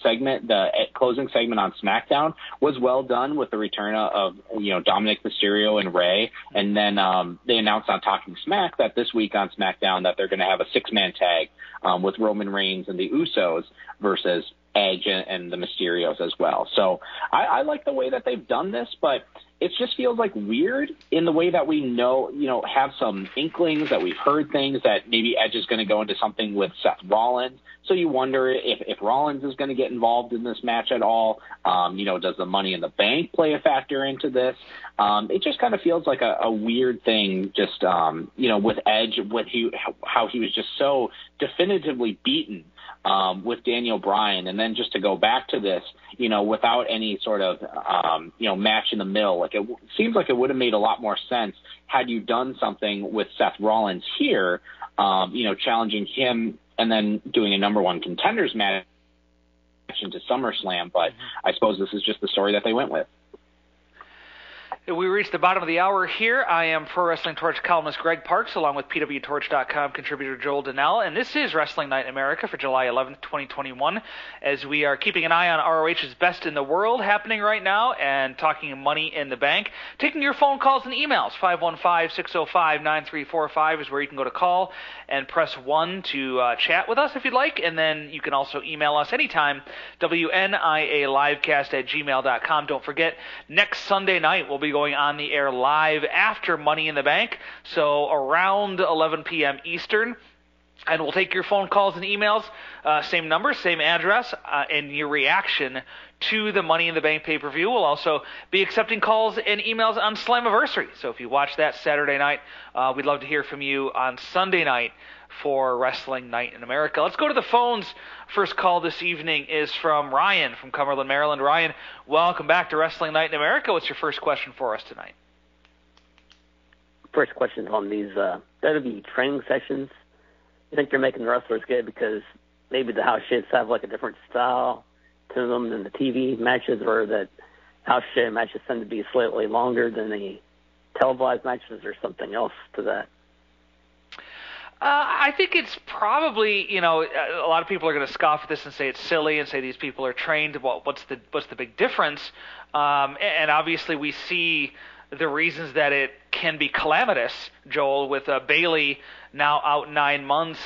segment, the closing segment on SmackDown, was well done with the return of Dominic Mysterio and Rey. And then they announced on Talking Smack that this week on SmackDown that they're going to have a 6-man tag with Roman Reigns and the Usos versus Edge and the Mysterios as well. So I like the way that they've done this, but it just feels like weird in the way that we have some inklings that we've heard things that maybe Edge is going to go into something with Seth Rollins. So you wonder if Rollins is going to get involved in this match at all. Does the Money in the Bank play a factor into this? It just kind of feels like a weird thing just, with Edge, how he was just so definitively beaten with Daniel Bryan. And then just to go back to this, without any sort of, match in the middle, like it seems like it would have made a lot more sense had you done something with Seth Rollins here, challenging him and then doing a number one contenders match into SummerSlam. But I suppose this is just the story that they went with. We reached the bottom of the hour here. I am Pro Wrestling Torch columnist Greg Parks, along with PWTorch.com contributor Joel Donnell, and this is Wrestling Night in America for July 11th, 2021, as we are keeping an eye on ROH's Best in the World happening right now and talking Money in the Bank. Taking your phone calls and emails, 515-605-9345 is where you can go to call and press 1 to chat with us if you'd like, and then you can also email us anytime, WNIALivecast@gmail.com. Don't forget, next Sunday night we'll be going on the air live after Money in the Bank, so around 11 p.m. Eastern, and we'll take your phone calls and emails, same number, same address, and your reaction to the Money in the Bank pay-per-view. We'll also be accepting calls and emails on Slammiversary, so if you watch that Saturday night, we'd love to hear from you on Sunday night for Wrestling Night in America. Let's go to the phones. First call this evening is from Ryan from Cumberland, Maryland. Ryan, welcome back to Wrestling Night in America. What's your first question for us tonight? First question on these WWE training sessions. You think you're making the wrestlers good because maybe the house shits have like a different style to them than the TV matches, or that house shit matches tend to be slightly longer than the televised matches, or something else to that? I think it's probably, a lot of people are going to scoff at this and say it's silly and say these people are trained. Well, what's the big difference? And obviously we see the reasons that it can be calamitous, Joel, with Bayley now out 9 months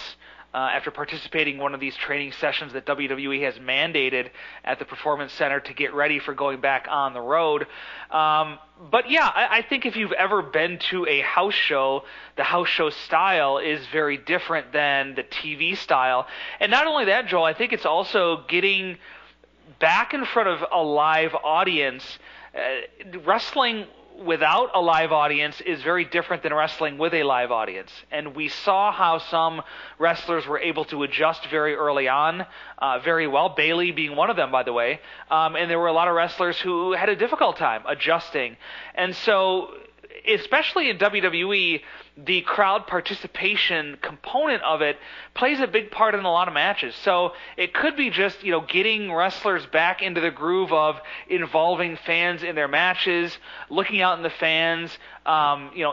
after participating in one of these training sessions that WWE has mandated at the Performance Center to get ready for going back on the road. But yeah, I think if you've ever been to a house show, the house show style is very different than the TV style. And not only that, Joel, I think it's also getting back in front of a live audience. Wrestling without a live audience is very different than wrestling with a live audience. And we saw how some wrestlers were able to adjust very early on, very well, Bayley being one of them, by the way. And there were a lot of wrestlers who had a difficult time adjusting. And so, especially in WWE, the crowd participation component of it plays a big part in a lot of matches. So it could be just, getting wrestlers back into the groove of involving fans in their matches, looking out in the fans,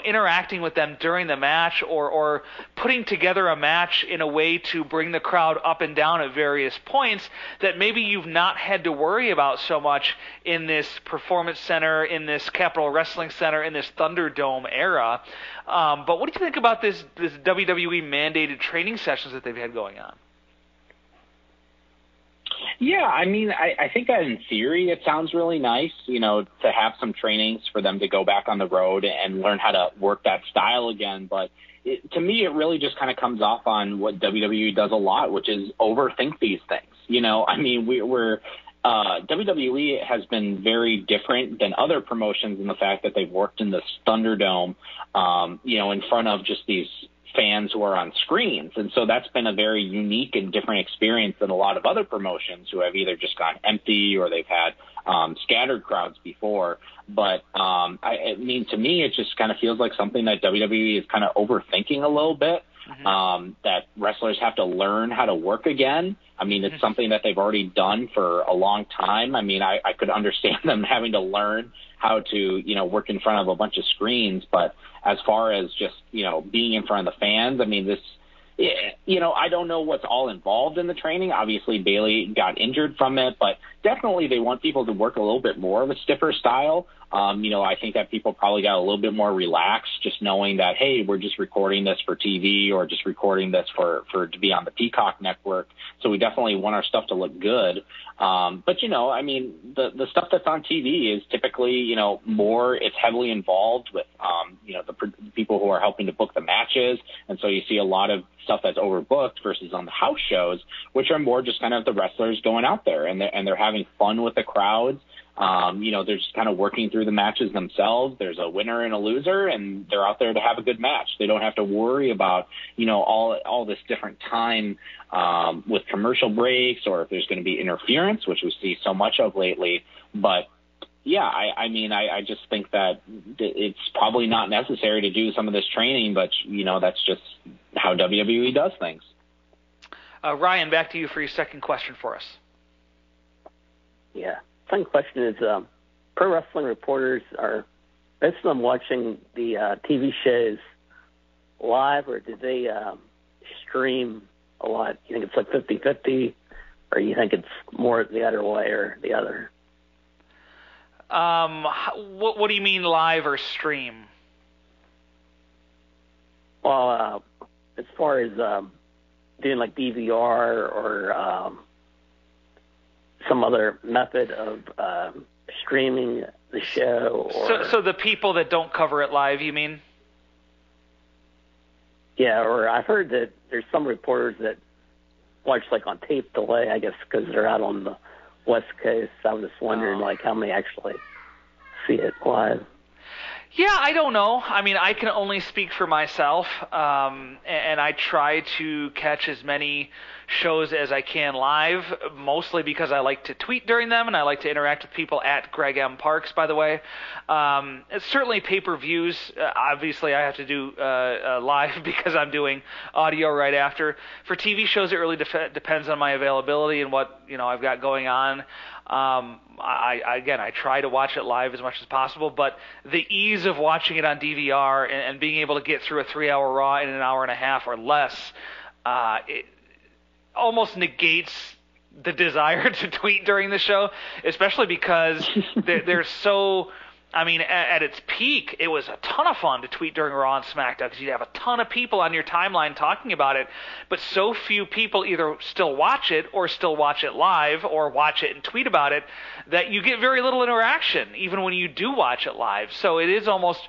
interacting with them during the match, or putting together a match in a way to bring the crowd up and down at various points that maybe you've not had to worry about so much in this Performance Center, in this Capitol Wrestling Center, in this Thunderdome era. But what do you think about this WWE mandated training sessions that they've had going on? Yeah, I mean, I think that in theory it sounds really nice, to have some trainings for them to go back on the road and learn how to work that style again. But to me, it really just kind of comes off on what WWE does a lot, which is overthink these things. WWE has been very different than other promotions in the fact that they've worked in this Thunderdome, in front of just these fans who are on screens. And so that's been a very unique and different experience than a lot of other promotions who have either just gone empty or they've had scattered crowds before. But to me, it just kind of feels like something that WWE is kind of overthinking a little bit. That wrestlers have to learn how to work again. I mean, it's something that they've already done for a long time. I mean, I could understand them having to learn how to, work in front of a bunch of screens. But as far as just, being in front of the fans, I mean, this I don't know what's all involved in the training. Obviously, Bayley got injured from it, but definitely they want people to work a little bit more of a stiffer style. I think that people probably got a little bit more relaxed just knowing that, hey, we're just recording this for TV or just recording this for to be on the Peacock network. So we definitely want our stuff to look good. But, the stuff that's on TV is typically, more, it's heavily involved with, the people who are helping to book the matches. And so you see a lot of stuff that's overbooked versus on the house shows, which are more just kind of the wrestlers going out there and they're having fun with the crowds. They're just kind of working through the matches themselves. There's a winner and a loser, and they're out there to have a good match. They don't have to worry about, all this different time with commercial breaks or if there's going to be interference, which we see so much of lately. But, yeah, I just think that it's probably not necessary to do some of this training, but, that's just how WWE does things. Ryan, back to you for your second question for us. Yeah. Second question is, pro wrestling reporters are most of them watching the TV shows live, or do they stream a lot? You think it's like 50-50, or you think it's more the other way or the other? What do you mean live or stream? Well, as far as doing like DVR or some other method of streaming the show. Or, so the people that don't cover it live, you mean? Yeah, or I've heard that there's some reporters that watch like on tape delay, I guess, because they're out on the West Coast. I was just wondering how many actually see it live. Yeah, I don't know. I mean, I can only speak for myself, and I try to catch as many shows as I can live, mostly because I like to tweet during them, and I like to interact with people at Greg M. Parks, by the way. It's certainly pay-per-views. Obviously, I have to do live because I'm doing audio right after. For TV shows, it really depends on my availability and what I've got going on. I try to watch it live as much as possible, but the ease of watching it on DVR and being able to get through a 3-hour Raw in an hour and a half or less, it almost negates the desire to tweet during the show, especially because they're so... I mean, at its peak, it was a ton of fun to tweet during Raw and SmackDown because you'd have a ton of people on your timeline talking about it, but so few people either still watch it or still watch it live or watch it and tweet about it that you get very little interaction, even when you do watch it live. So it is almost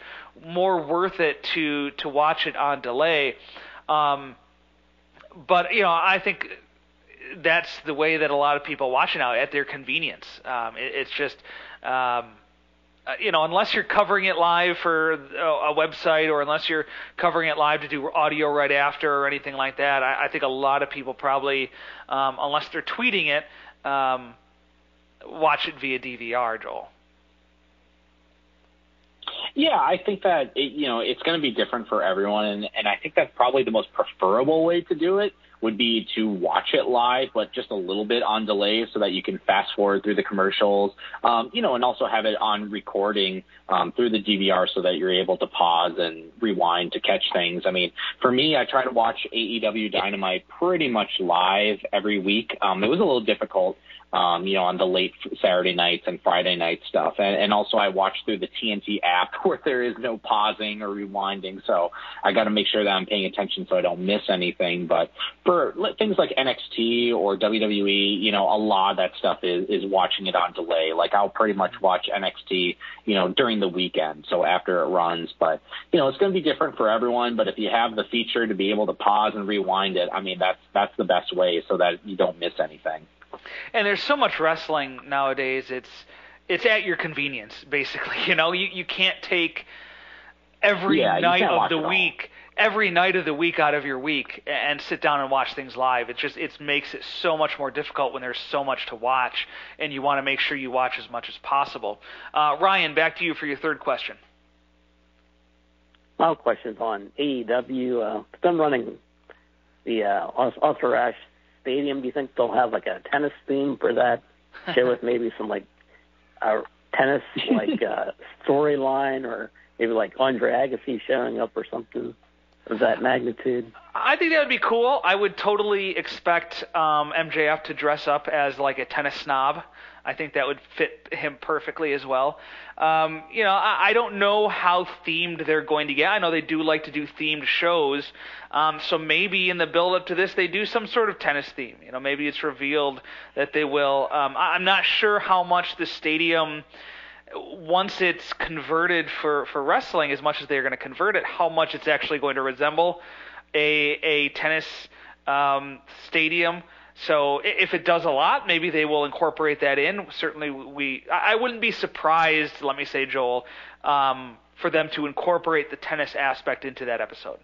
more worth it to watch it on delay. But, I think that's the way that a lot of people watch it now, at their convenience. It's just... unless you're covering it live for a website or unless you're covering it live to do audio right after or anything like that, I think a lot of people probably, unless they're tweeting it, watch it via DVR, Joel. Yeah, I think that, it's going to be different for everyone, and I think that's probably the most preferable way to do it would be to watch it live, but just a little bit on delay so that you can fast forward through the commercials, and also have it on recording through the DVR so that you're able to pause and rewind to catch things. I mean, for me, I try to watch AEW Dynamite pretty much live every week. It was a little difficult, on the late Saturday nights and Friday night stuff. And also I watch through the TNT app where there is no pausing or rewinding. So I got to make sure that I'm paying attention so I don't miss anything. But for things like NXT or WWE, a lot of that stuff is watching it on delay. Like I'll pretty much watch NXT, during the weekend. So after it runs, but it's going to be different for everyone. But if you have the feature to be able to pause and rewind it, I mean, that's the best way so that you don't miss anything. And there's so much wrestling nowadays. It's at your convenience, basically. You can't take every night of the week out of your week and sit down and watch things live. It makes it so much more difficult when there's so much to watch, and you want to make sure you watch as much as possible. Ryan, back to you for your third question. My question's on AEW. It's been running the Authorized Stadium. Do you think they'll have like a tennis theme for that show with maybe some like tennis storyline, or maybe like Andre Agassi showing up or something? of that magnitude? I think that would be cool. I would totally expect MJF to dress up as like a tennis snob. I think that would fit him perfectly as well. I don't know how themed they're going to get. I know they do like to do themed shows. So maybe in the build-up to this, they do some sort of tennis theme. Maybe it's revealed that they will. I'm not sure how much the stadium, once it's converted for wrestling, as much as they're going to convert it, how much it's actually going to resemble a tennis stadium. So if it does a lot, maybe they will incorporate that in. Certainly, I wouldn't be surprised, let me say, Joel, for them to incorporate the tennis aspect into that episode.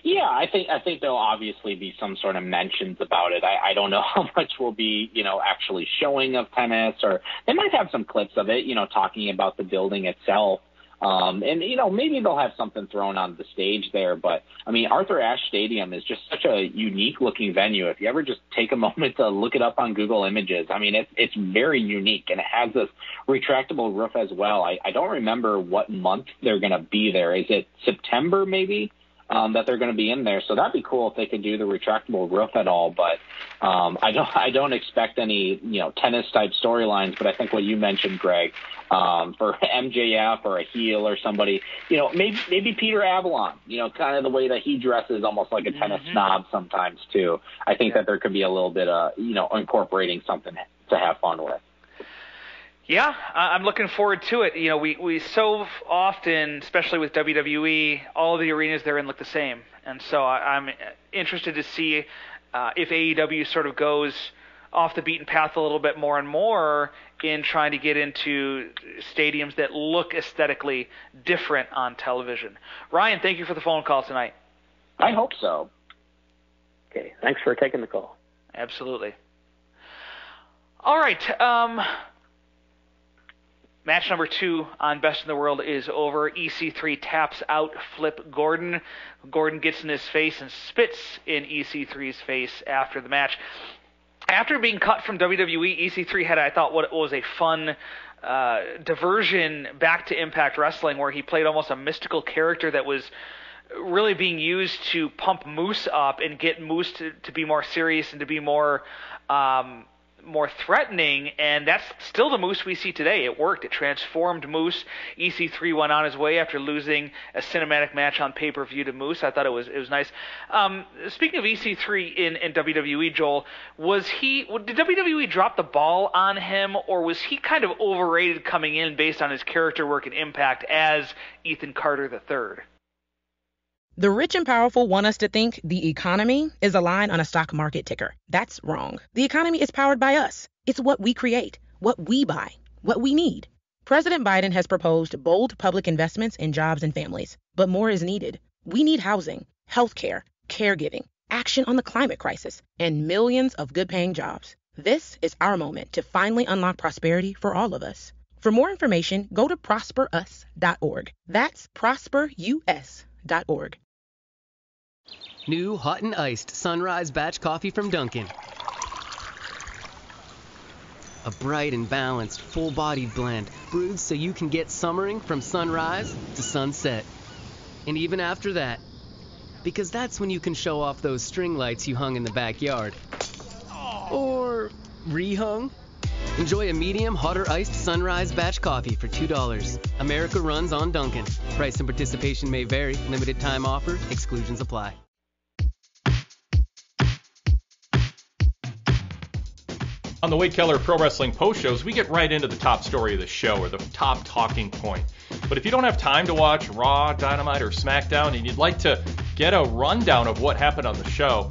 Yeah, I think there'll obviously be some sort of mentions about it. I don't know how much will be, actually showing of tennis, or they might have some clips of it, talking about the building itself. And maybe they'll have something thrown on the stage there. But, Arthur Ashe Stadium is just such a unique-looking venue. If you ever just take a moment to look it up on Google Images, it's very unique. And it has this retractable roof as well. I don't remember what month they're going to be there. Is it September maybe? That they're going to be in there. So that'd be cool if they could do the retractable roof at all. But I don't expect any tennis type storylines. But I think what you mentioned, Greg, for MJF or a heel or somebody, maybe Peter Avalon, kind of the way that he dresses, almost like a tennis snob sometimes too. I think that there could be a little bit of incorporating something to have fun with. Yeah, I'm looking forward to it. We so often, especially with WWE, all the arenas they're in look the same. And so I'm interested to see if AEW sort of goes off the beaten path a little bit more and more in trying to get into stadiums that look aesthetically different on television. Ryan, thank you for the phone call tonight. I hope so. Okay, thanks for taking the call. Absolutely. All right, match number 2 on Best in the World is over. EC3 taps out Flip Gordon. Gordon gets in his face and spits in EC3's face after the match. After being cut from WWE, EC3 had, I thought, what was a fun diversion back to Impact Wrestling, where he played almost a mystical character that was really being used to pump Moose up and get Moose to be more serious and to be more threatening, and that's still the Moose we see today. It worked. It transformed Moose. EC3 went on his way after losing a cinematic match on pay-per-view to Moose. I thought it was nice. Speaking of EC3 in WWE, Joel, did WWE drop the ball on him, or was he kind of overrated coming in based on his character work and impact as Ethan Carter III? The rich and powerful want us to think the economy is a line on a stock market ticker. That's wrong. The economy is powered by us. It's what we create, what we buy, what we need. President Biden has proposed bold public investments in jobs and families, but more is needed. We need housing, healthcare, caregiving, action on the climate crisis, and millions of good-paying jobs. This is our moment to finally unlock prosperity for all of us. For more information, go to prosperus.org. That's prosperus.org. New hot and iced Sunrise Batch Coffee from Dunkin'. A bright and balanced, full-bodied blend brewed so you can get summering from sunrise to sunset. And even after that, because that's when you can show off those string lights you hung in the backyard. Or rehung. Enjoy a medium, hotter iced Sunrise Batch Coffee for $2. America runs on Dunkin'. Price and participation may vary. Limited time offer. Exclusions apply. On the Wade Keller Pro Wrestling Post Shows, we get right into the top story of the show, or the top talking point. But if you don't have time to watch Raw, Dynamite, or SmackDown, and you'd like to get a rundown of what happened on the show,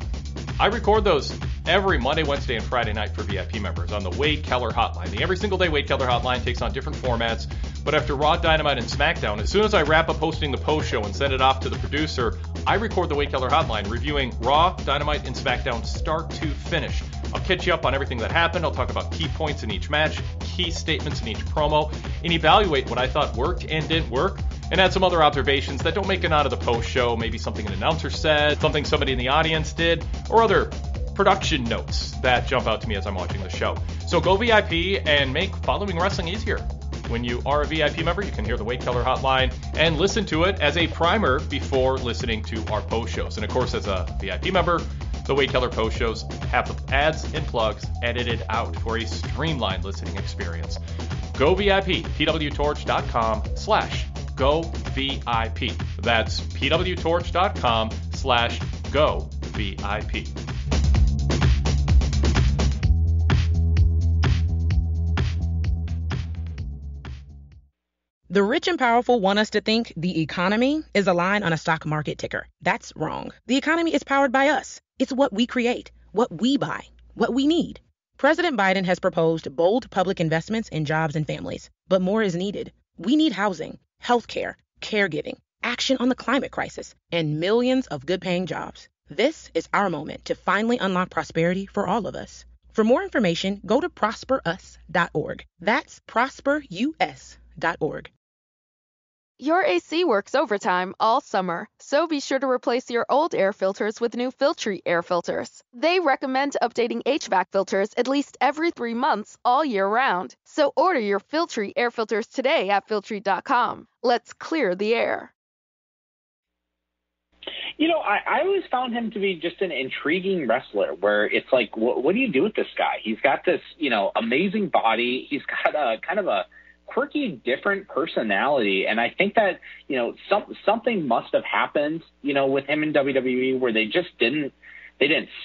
I record those every Monday, Wednesday, and Friday night for VIP members on the Wade Keller Hotline. The Every Single Day Wade Keller Hotline takes on different formats, but after Raw, Dynamite, and SmackDown, as soon as I wrap up hosting the post show and send it off to the producer, I record the Wade Keller Hotline, reviewing Raw, Dynamite, and SmackDown start to finish. I'll catch you up on everything that happened. I'll talk about key points in each match, key statements in each promo, and evaluate what I thought worked and didn't work, and add some other observations that don't make it out of the post show, maybe something an announcer said, something somebody in the audience did, or other production notes that jump out to me as I'm watching the show. So go VIP and make following wrestling easier. When you are a VIP member, you can hear the Wade Keller Hotline and listen to it as a primer before listening to our post shows. And of course, as a VIP member, the Wade Keller post shows have the ads and plugs edited out for a streamlined listening experience. Go VIP, pwtorch.com/GoVIP. That's pwtorch.com/GoVIP. The rich and powerful want us to think the economy is a line on a stock market ticker. That's wrong. The economy is powered by us. It's what we create, what we buy, what we need. President Biden has proposed bold public investments in jobs and families, but more is needed. We need housing, healthcare, caregiving, action on the climate crisis, and millions of good-paying jobs. This is our moment to finally unlock prosperity for all of us. For more information, go to prosperus.org. That's prosperus.org. Your AC works overtime all summer, so be sure to replace your old air filters with new Filtree air filters. They recommend updating HVAC filters at least every 3 months all year round. So order your Filtree air filters today at Filtree.com. Let's clear the air. You know, I always found him to be just an intriguing wrestler where it's like, what do you do with this guy? He's got this, amazing body. He's got a kind of a quirky, different personality. And I think that, something must have happened, with him in WWE where they just didn't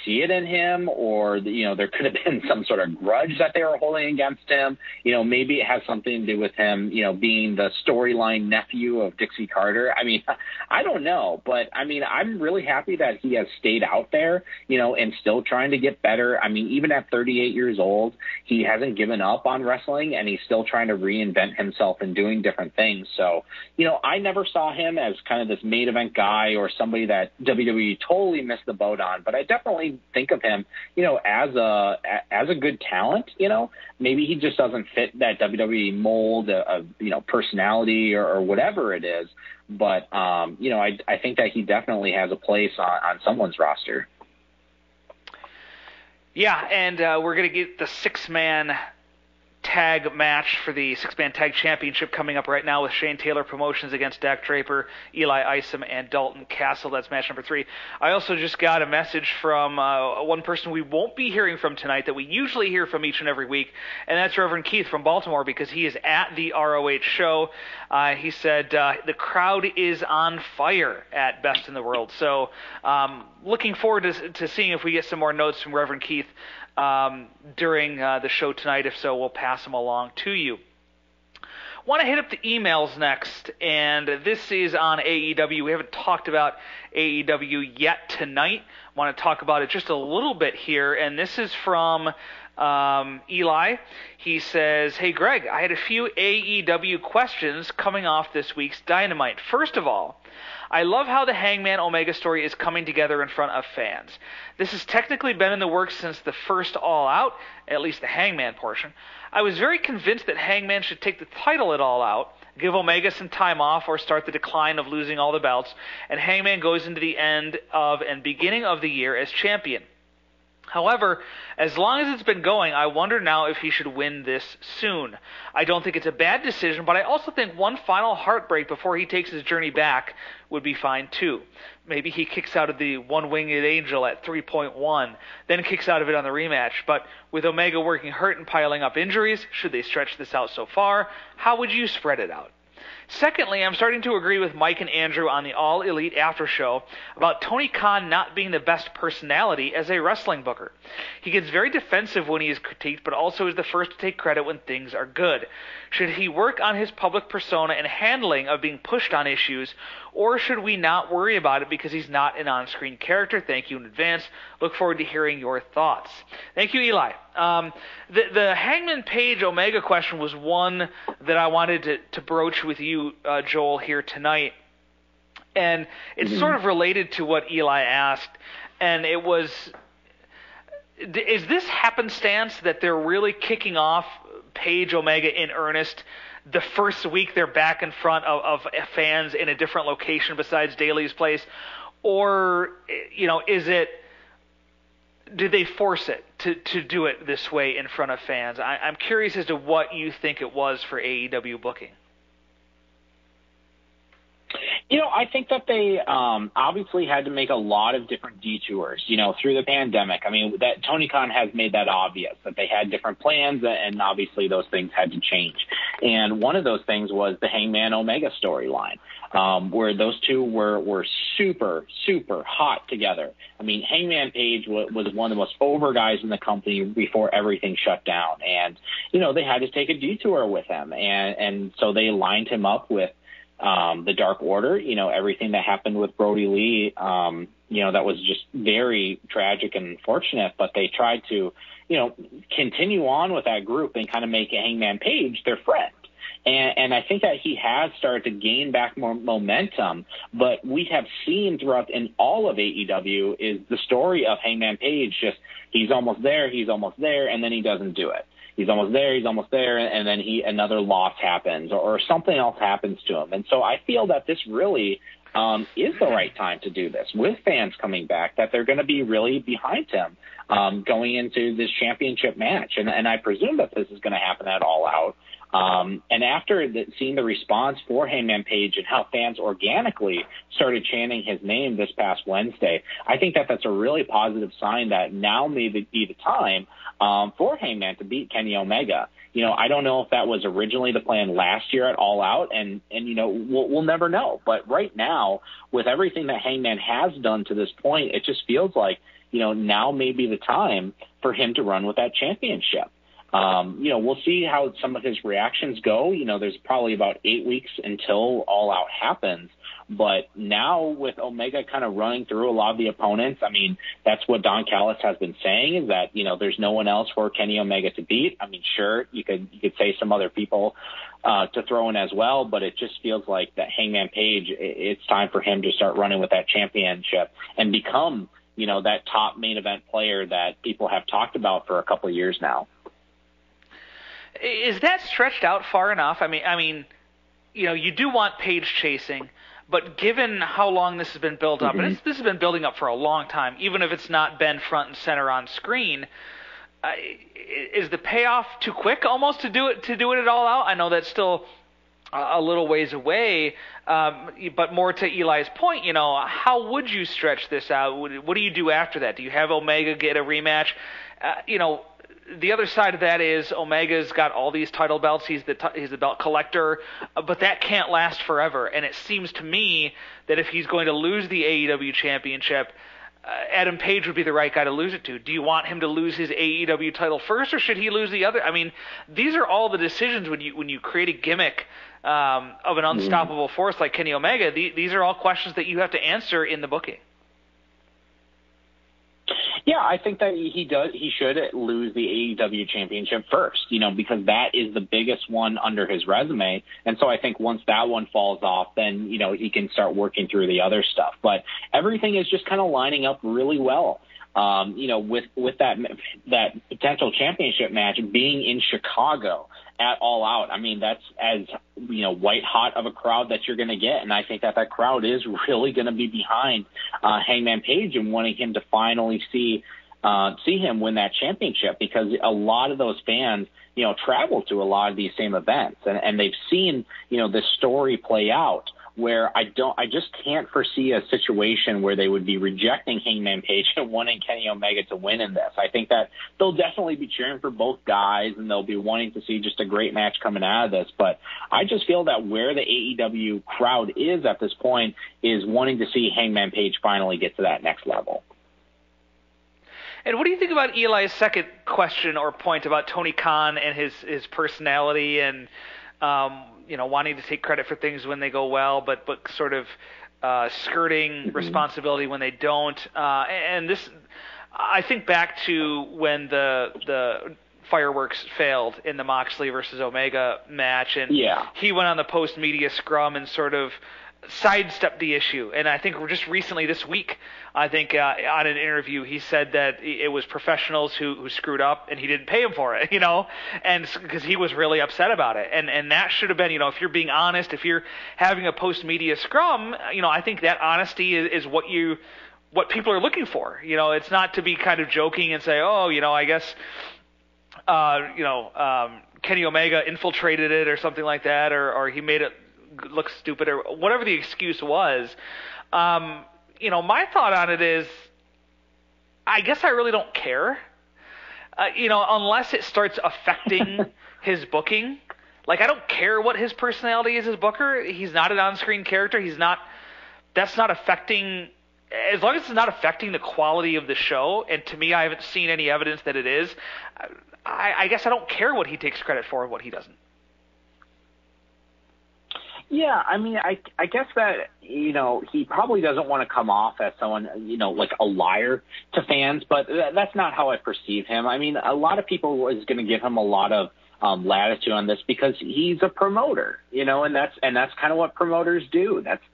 see it in him, or, there could have been some sort of grudge that they were holding against him. Maybe it has something to do with him, being the storyline nephew of Dixie Carter. I mean, I don't know, but I mean, I'm really happy that he has stayed out there, and still trying to get better. I mean, even at 38 years old, he hasn't given up on wrestling, and he's still trying to reinvent himself and doing different things. So, I never saw him as kind of this main event guy or somebody that WWE totally missed the boat on, but I definitely think of him, as a good talent. Maybe he just doesn't fit that WWE mold of personality or whatever it is. But I think that he definitely has a place on someone's roster. Yeah, and we're going to get the 6-man tag match for the 6-man tag championship coming up right now with Shane Taylor Promotions against Dak Draper, Eli Isom, and Dalton Castle. That's match number 3. I also just got a message from one person we won't be hearing from tonight that we usually hear from each and every week, and that's Reverend Keith from Baltimore, because he is at the ROH show. He said the crowd is on fire at Best in the World. So looking forward to seeing if we get some more notes from Reverend Keith during the show tonight. If so, we'll pass them along to you. Want to hit up the emails next, and this is on AEW. We haven't talked about AEW yet tonight. Want to talk about it just a little bit here, and this is from Eli. He says, "Hey Greg, I had a few AEW questions coming off this week's Dynamite. First of all, I love how the Hangman Omega story is coming together in front of fans. This has technically been in the works since the first All Out, at least the Hangman portion. I was very convinced that Hangman should take the title at All Out, give Omega some time off or start the decline of losing all the belts, and Hangman goes into the end of and beginning of the year as champion. However, as long as it's been going, I wonder now if he should win this soon. I don't think it's a bad decision, but I also think one final heartbreak before he takes his journey back would be fine too. Maybe he kicks out of the One-Winged Angel at 3.1, then kicks out of it on the rematch. But with Omega working hurt and piling up injuries, should they stretch this out so far? How would you spread it out? Secondly, I'm starting to agree with Mike and Andrew on the All Elite After Show about Tony Khan not being the best personality as a wrestling booker. He gets very defensive when he is critiqued, but also is the first to take credit when things are good. Should he work on his public persona and handling of being pushed on issues, or should we not worry about it because he's not an on-screen character? Thank you in advance. Look forward to hearing your thoughts." Thank you, Eli. The Hangman Page Omega question was one that I wanted to broach with you, Joel, here tonight. And it's sort of related to what Eli asked. And it was, is this happenstance that they're really kicking off Page Omega in earnest the first week they're back in front of fans in a different location besides Daly's place? Or, is it did they force it to do it this way in front of fans? I'm curious as to what you think it was for AEW booking. I think that they obviously had to make a lot of different detours, through the pandemic. I mean, that Tony Khan has made that obvious, that they had different plans, and obviously those things had to change. And one of those things was the Hangman Omega storyline, where those two were super, super hot together. I mean, Hangman Page was one of the most over guys in the company before everything shut down. And, they had to take a detour with him. And so they lined him up with the Dark Order, everything that happened with Brody Lee, that was just very tragic and unfortunate, but they tried to, continue on with that group and kind of make Hangman Page their friend. And I think that he has started to gain back more momentum, but we have seen throughout in all of AEW is the story of Hangman Page, just he's almost there, and then he doesn't do it. He's almost there, and then another loss happens or something else happens to him. And so I feel that this really is the right time to do this with fans coming back, that they're going to be really behind him going into this championship match. And I presume that this is going to happen at All Out. And after seeing the response for Hangman Page and how fans organically started chanting his name this past Wednesday, I think that that's a really positive sign that now may be the time for Hangman to beat Kenny Omega. I don't know if that was originally the plan last year at All Out, and we'll never know. But right now, with everything that Hangman has done to this point, it just feels like, now may be the time for him to run with that championship. We'll see how some of his reactions go. There's probably about 8 weeks until All Out happens. But now with Omega kind of running through a lot of the opponents, I mean, that's what Don Callis has been saying, is that, there's no one else for Kenny Omega to beat. I mean, sure, you could say some other people to throw in as well, but it just feels like that Hangman Page, it's time for him to start running with that championship and become, that top main event player that people have talked about for a couple of years now. Is that stretched out far enough? I mean, you do want Page chasing, but given how long this has been built up, and this has been building up for a long time, even if it's not been front and center on screen, is the payoff too quick almost to do it at All Out? I know that's still a little ways away, but more to Eli's point, how would you stretch this out? What do you do after that? Do you have Omega get a rematch? The other side of that is Omega's got all these title belts. He's the belt collector, but that can't last forever. And it seems to me that if he's going to lose the AEW championship, Adam Page would be the right guy to lose it to. Do you want him to lose his AEW title first, or should he lose the other? I mean, these are all the decisions when you create a gimmick of an unstoppable force like Kenny Omega. These are all questions that you have to answer in the booking. Yeah, I think that he should lose the AEW championship first, because that is the biggest one under his resume. And so I think once that one falls off, then, he can start working through the other stuff. But everything is just kind of lining up really well. With that potential championship match being in Chicago at All Out. I mean, that's as, white hot of a crowd that you're going to get. And I think that crowd is really going to be behind Hangman Page and wanting him to finally see him win that championship, because a lot of those fans, travel to a lot of these same events and they've seen, this story play out, where I just can't foresee a situation where they would be rejecting Hangman Page and wanting Kenny Omega to win in this. I think that they'll definitely be cheering for both guys, and they'll be wanting to see just a great match coming out of this. But I just feel that where the AEW crowd is at this point is wanting to see Hangman Page finally get to that next level. And what do you think about Eli's second question or point about Tony Khan and his personality and wanting to take credit for things when they go well, but sort of skirting responsibility when they don't. And this, I think back to when the fireworks failed in the Moxley versus Omega match, and he went on the post-media scrum and sort of sidestepped the issue. And I think just recently this week, on an interview, he said that it was professionals who screwed up and he didn't pay him for it, and because he was really upset about it. And that should have been, if you're being honest, if you're having a post-media scrum, I think that honesty is what you what people are looking for. You know, it's not to be kind of joking and say, oh, you know, I guess, Kenny Omega infiltrated it or something like that, or he made it look stupid, or whatever the excuse was. You know, my thought on it is, I guess I really don't care. You know, unless it starts affecting his booking. Like, I don't care what his personality is as Booker. He's not an on-screen character. That's not affecting, as long as it's not affecting the quality of the show, and to me I haven't seen any evidence that it is, I guess I don't care what he takes credit for and what he doesn't. Yeah, I mean, I guess that, you know, he probably doesn't want to come off as someone, you know, like a liar to fans, but that's not how I perceive him. I mean, a lot of people is going to give him a lot of latitude on this because he's a promoter, you know, and that's kind of what promoters do. That's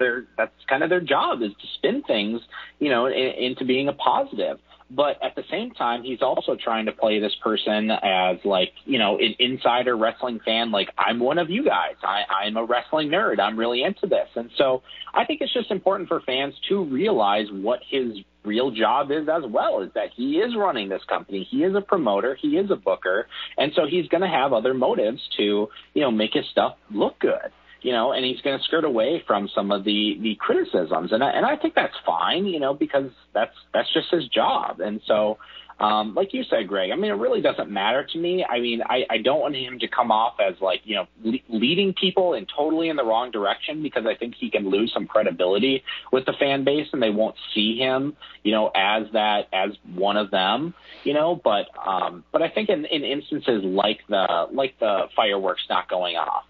kind of their job, is to spin things, you know, into being a positive. But at the same time, he's also trying to play this person as, like, you know, an insider wrestling fan. Like, I'm one of you guys. I'm a wrestling nerd. I'm really into this. And so I think it's just important for fans to realize what his real job is as well, is that he is running this company. He is a promoter. He is a booker. And so he's going to have other motives to, you know, make his stuff look good. You know, and he's going to skirt away from some of the criticisms, and I think that's fine, you know, because that's just his job. And so, like you said, Greg, I mean, it really doesn't matter to me. I mean, I don't want him to come off as, like, you know, leading people in totally in the wrong direction, because I think he can lose some credibility with the fan base, and they won't see him, you know, as one of them, you know. But I think in instances like the fireworks not going off,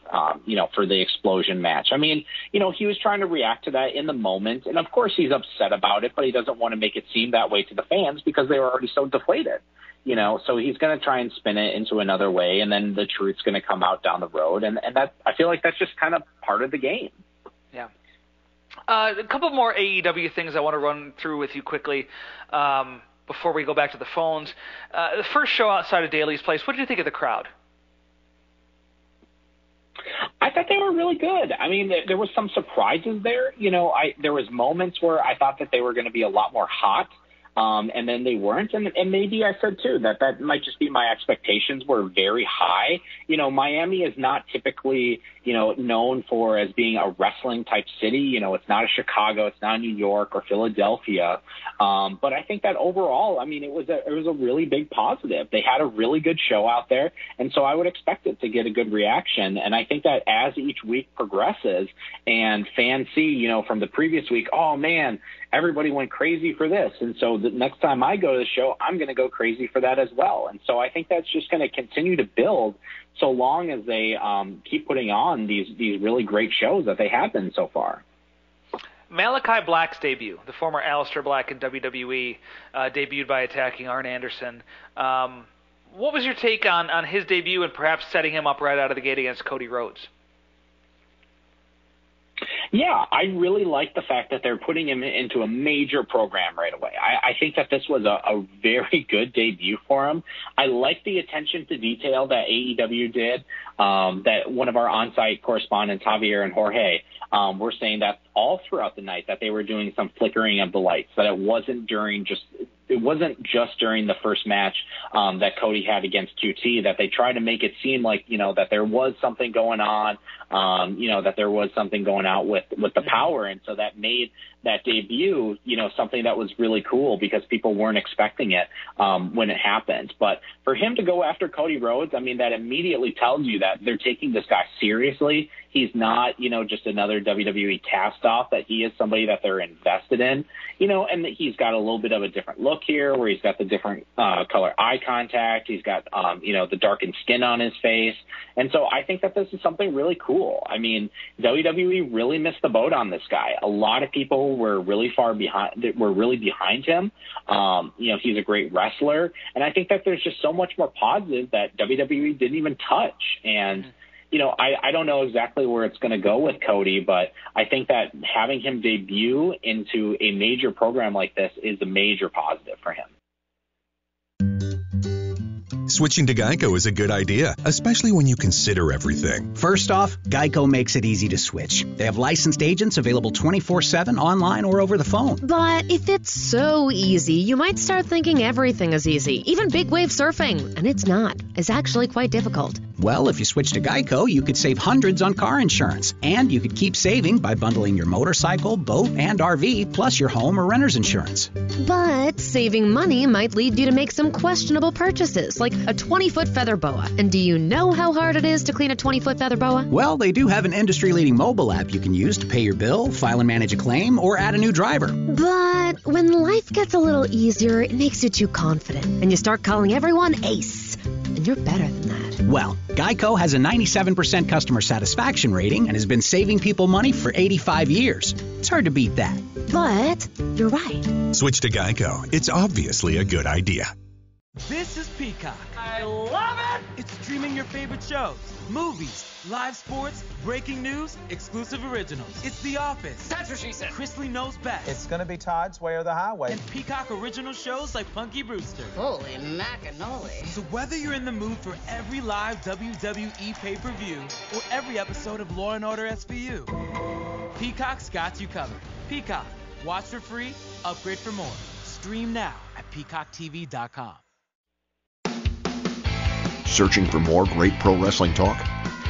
you know, for the explosion match, I mean, you know, he was trying to react to that in the moment, and of course he's upset about it, but he doesn't want to make it seem that way to the fans because they were already so deflated, you know. So he's going to try and spin it into another way, and then the truth's going to come out down the road, and that, I feel like that's just kind of part of the game. Yeah. A couple more AEW things I want to run through with you quickly before we go back to the phones. The first show outside of Daly's Place, what did you think of the crowd? I thought they were really good. I mean, there was some surprises there. You know, there was moments where I thought that they were going to be a lot more hot, and then they weren't. And maybe I said, too, that might just be my expectations were very high. You know, Miami is not typically, you know, known for as being a wrestling type city. You know, it's not a Chicago, it's not New York or Philadelphia. But I think that overall, I mean, it was a really big positive. They had a really good show out there, and so I would expect it to get a good reaction. And I think that as each week progresses and fans see, you know, from the previous week, oh man, everybody went crazy for this, and so the next time I go to the show, I'm going to go crazy for that as well. And so I think that's just going to continue to build so long as they keep putting on these really great shows that they have been so far. Malachi Black's debut, the former Aleister Black in WWE, debuted by attacking Arn Anderson. What was your take on his debut and perhaps setting him up right out of the gate against Cody Rhodes? Yeah, I really like the fact that they're putting him into a major program right away. I think that this was a very good debut for him. I like the attention to detail that AEW did, that one of our on-site correspondents, Javier and Jorge, were saying that all throughout the night that they were doing some flickering of the lights, that it wasn't just during the first match that Cody had against QT, that they tried to make it seem like, you know, that there was something going on, you know, that there was something going out with the power. And so that made that debut, you know, something that was really cool because people weren't expecting it when it happened. But for him to go after Cody Rhodes, I mean, that immediately tells you that they're taking this guy seriously. He's not, you know, just another WWE cast-off, that he is somebody that they're invested in, you know, and that he's got a little bit of a different look here where he's got the different color eye contact. He's got, you know, the darkened skin on his face. And so I think that this is something really cool. I mean, WWE really missed the boat on this guy. A lot of people were really behind him. You know, he's a great wrestler. And I think that there's just so much more positive that WWE didn't even touch. And, you know, I don't know exactly where it's going to go with Cody, but I think that having him debut into a major program like this is a major positive for him. Switching to Geico is a good idea, especially when you consider everything. First off, Geico makes it easy to switch. They have licensed agents available 24/7 online or over the phone. But if it's so easy, you might start thinking everything is easy, even big wave surfing. And it's not. It's actually quite difficult. Well, if you switch to Geico, you could save hundreds on car insurance. And you could keep saving by bundling your motorcycle, boat, and RV, plus your home or renter's insurance. But saving money might lead you to make some questionable purchases, like a 20-foot feather boa. And do you know how hard it is to clean a 20-foot feather boa? Well, they do have an industry-leading mobile app you can use to pay your bill, file and manage a claim, or add a new driver. But when life gets a little easier, it makes you too confident, and you start calling everyone Ace. And you're better than that. Well, Geico has a 97% customer satisfaction rating and has been saving people money for 85 years. It's hard to beat that. But you're right. Switch to Geico. It's obviously a good idea. This is Peacock. I love it! It's streaming your favorite shows, movies, live sports, breaking news, exclusive originals. It's The Office. That's what she said. Chrisley Knows Best. It's gonna be Todd's Way or the Highway. And Peacock original shows like Punky Brewster. Holy macanoli. So whether you're in the mood for every live WWE pay-per-view or every episode of Law & Order SVU, Peacock's got you covered. Peacock. Watch for free, upgrade for more. Stream now at peacocktv.com. Searching for more great pro wrestling talk?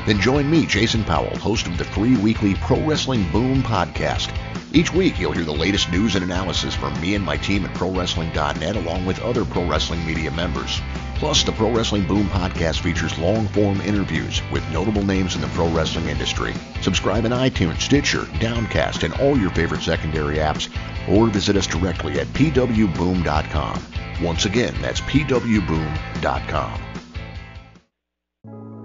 Then join me, Jason Powell, host of the free weekly Pro Wrestling Boom podcast. Each week, you'll hear the latest news and analysis from me and my team at ProWrestling.net, along with other pro wrestling media members. Plus, the Pro Wrestling Boom podcast features long-form interviews with notable names in the pro wrestling industry. Subscribe in iTunes, Stitcher, Downcast, and all your favorite secondary apps, or visit us directly at pwboom.com. Once again, that's pwboom.com.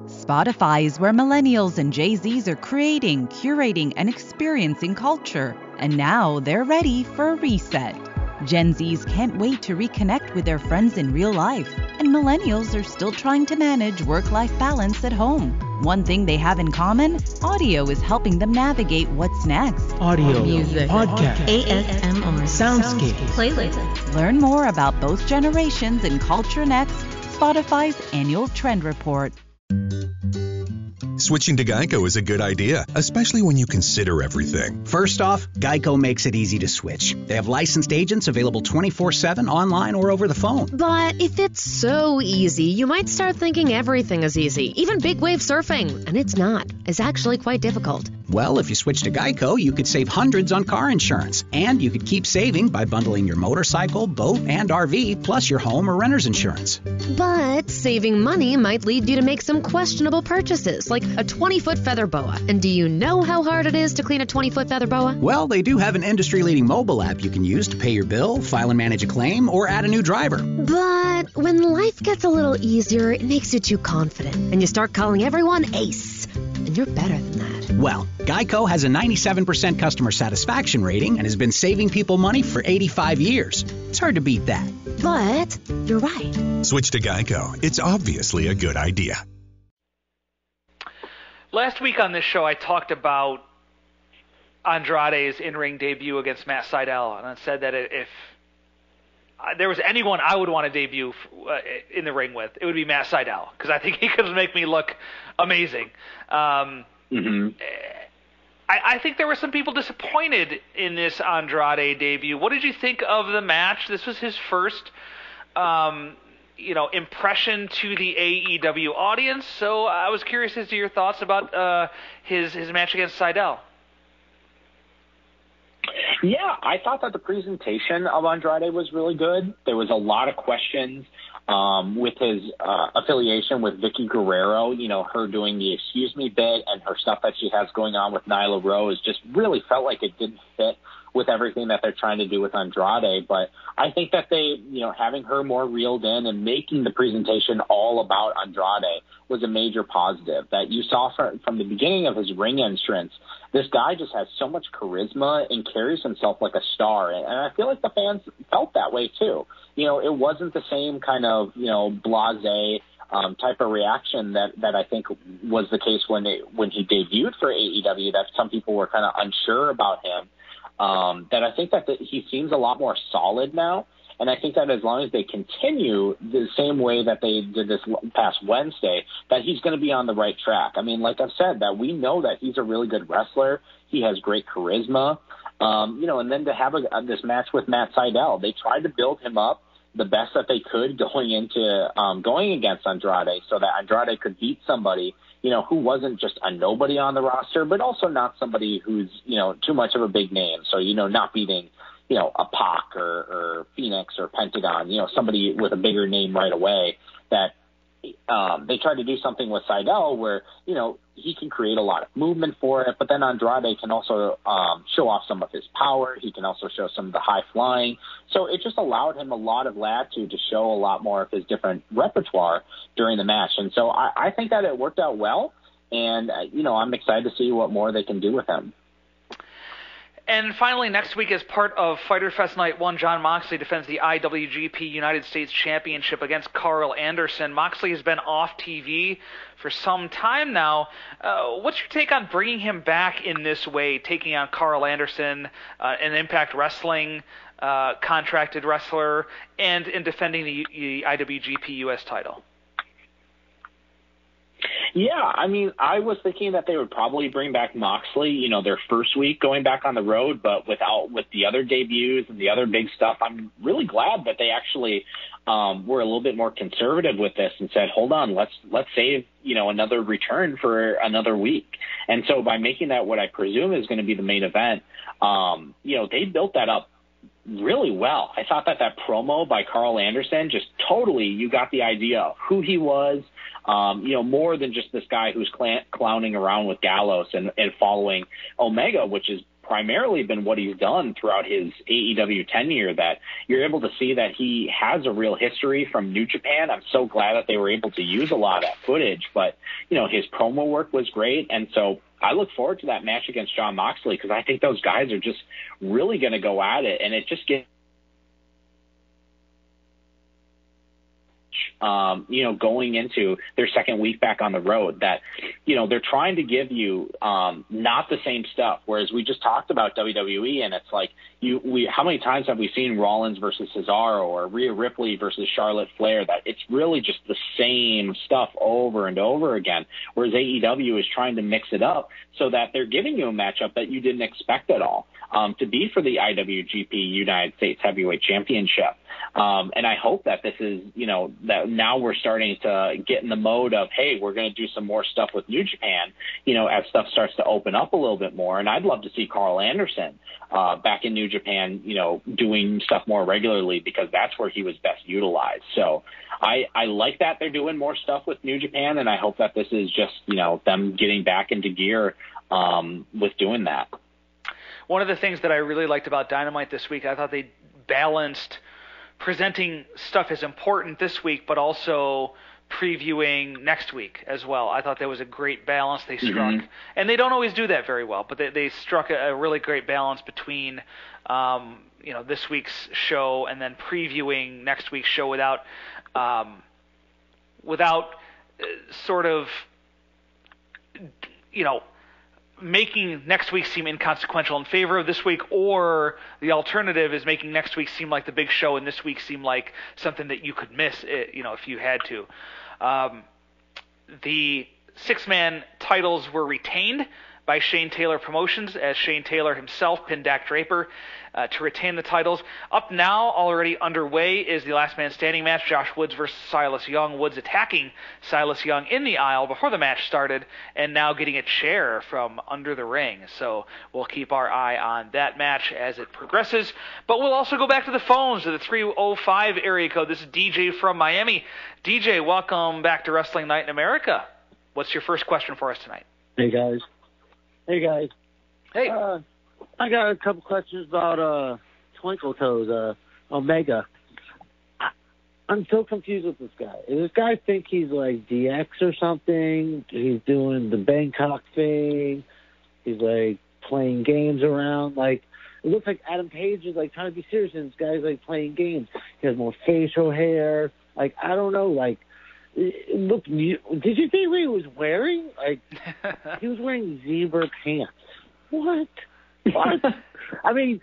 Spotify is where millennials and Jay-Zs are creating, curating, and experiencing culture. And now they're ready for a reset. Gen Zs can't wait to reconnect with their friends in real life. And millennials are still trying to manage work-life balance at home. One thing they have in common, audio is helping them navigate what's next. Audio, music, podcast, ASMR, soundscape, playlists. Learn more about both generations in Culture Next, Spotify's annual trend report. Switching to Geico is a good idea, especially when you consider everything. First off, Geico makes it easy to switch. They have licensed agents available 24/7 online or over the phone. But if it's so easy, you might start thinking everything is easy, even big wave surfing. And it's not. It's actually quite difficult. Well, if you switch to Geico, you could save hundreds on car insurance. And you could keep saving by bundling your motorcycle, boat, and RV, plus your home or renter's insurance. But saving money might lead you to make some questionable purchases, like a 20-foot feather boa. And do you know how hard it is to clean a 20-foot feather boa? Well, they do have an industry-leading mobile app you can use to pay your bill, file and manage a claim, or add a new driver. But when life gets a little easier, it makes you too confident, and you start calling everyone Ace. And you're better than that. Well, Geico has a 97% customer satisfaction rating and has been saving people money for 85 years. It's hard to beat that. But you're right. Switch to Geico. It's obviously a good idea. Last week on this show, I talked about Andrade's in-ring debut against Matt Sydal, and I said that if there was anyone I would want to debut in the ring with, it would be Matt Sydal, because I think he could make me look amazing. I think there were some people disappointed in this Andrade debut. What did you think of the match? This was his first impression to the AEW audience. So I was curious as to your thoughts about his match against Sydal. Yeah, I thought that the presentation of Andrade was really good. There was a lot of questions with his affiliation with Vicky Guerrero. You know, her doing the excuse me bit and her stuff that she has going on with Nyla Rose just really felt like it didn't fit with everything that they're trying to do with Andrade. But I think that they, having her more reeled in and making the presentation all about Andrade was a major positive. That you saw from the beginning of his ring entrance, this guy just has so much charisma and carries himself like a star. And I feel like the fans felt that way too. It wasn't the same kind of, blasé type of reaction that I think was the case when he debuted for AEW, that some people were kind of unsure about him. That I think that he seems a lot more solid now. And I think that as long as they continue the same way that they did this past Wednesday, that he's going to be on the right track. I mean, like I've said, that we know that he's a really good wrestler. He has great charisma. And then to have this match with Matt Sydal, they tried to build him up the best that they could going against Andrade, so that Andrade could beat somebody, who wasn't just a nobody on the roster, but also not somebody who's, too much of a big name. So, not beating, a Pac or Phoenix or Pentagon, somebody with a bigger name right away. That they tried to do something with Sydal where, he can create a lot of movement for it, but then Andrade can also show off some of his power. He can also show some of the high flying. So it just allowed him a lot of latitude to show a lot more of his different repertoire during the match. And so I think that it worked out well, and, I'm excited to see what more they can do with him. And finally, next week, as part of Fyter Fest Night 1, Jon Moxley defends the IWGP United States Championship against Carl Anderson. Moxley has been off TV for some time now. What's your take on bringing him back in this way, taking on Carl Anderson, an Impact Wrestling contracted wrestler, and in defending the IWGP US title? Yeah, I mean, I was thinking that they would probably bring back Moxley, their first week going back on the road, but with the other debuts and the other big stuff, I'm really glad that they actually were a little bit more conservative with this and said, hold on, let's save, another return for another week. And so by making that what I presume is going to be the main event, they built that up really well. I thought that promo by Carl Anderson, just totally, you got the idea of who he was, more than just this guy who's clowning around with Gallows and following Omega, which has primarily been what he's done throughout his AEW tenure, that you're able to see that he has a real history from New Japan. I'm so glad that they were able to use a lot of that footage, but, his promo work was great. And so I look forward to that match against Jon Moxley, because I think those guys are just really going to go at it, and it just gets going into their second week back on the road, that, they're trying to give you not the same stuff. Whereas we just talked about WWE, and it's like, how many times have we seen Rollins versus Cesaro or Rhea Ripley versus Charlotte Flair, that it's really just the same stuff over and over again. Whereas AEW is trying to mix it up so that they're giving you a matchup that you didn't expect at all to be for the IWGP United States Heavyweight Championship. And I hope that this is, that now we're starting to get in the mode of, hey, we're going to do some more stuff with New Japan, as stuff starts to open up a little bit more. And I'd love to see Carl Anderson back in New Japan, doing stuff more regularly, because that's where he was best utilized. So I like that they're doing more stuff with New Japan, and I hope that this is just, them getting back into gear with doing that. One of the things that I really liked about Dynamite this week, I thought they balanced presenting stuff as important this week, but also previewing next week as well. I thought there was a great balance they struck. And they don't always do that very well, but they struck a really great balance between, this week's show and then previewing next week's show without sort of, making next week seem inconsequential in favor of this week, or the alternative is making next week seem like the big show and this week seem like something that you could miss, if you had to. The six-man titles were retained by Shane Taylor Promotions, as Shane Taylor himself pinned Dak Draper to retain the titles. Up now, already underway, is the last man standing match, Josh Woods versus Silas Young. Woods attacking Silas Young in the aisle before the match started, and now getting a chair from under the ring. So we'll keep our eye on that match as it progresses. But we'll also go back to the phones, to the 305 area code. This is DJ from Miami. DJ, welcome back to Wrestling Night in America. What's your first question for us tonight? Hey, guys. Hey. I got a couple questions about Twinkle Toes, Omega. I'm so confused with this guy. Does this guy think he's like DX or something? He's doing the Bangkok thing. He's like playing games around. Like, it looks like Adam Page is like trying to be serious, and this guy's like playing games. He has more facial hair. Like, I don't know. Like, look, did you see what he was wearing? Like, he was wearing zebra pants. What? I mean,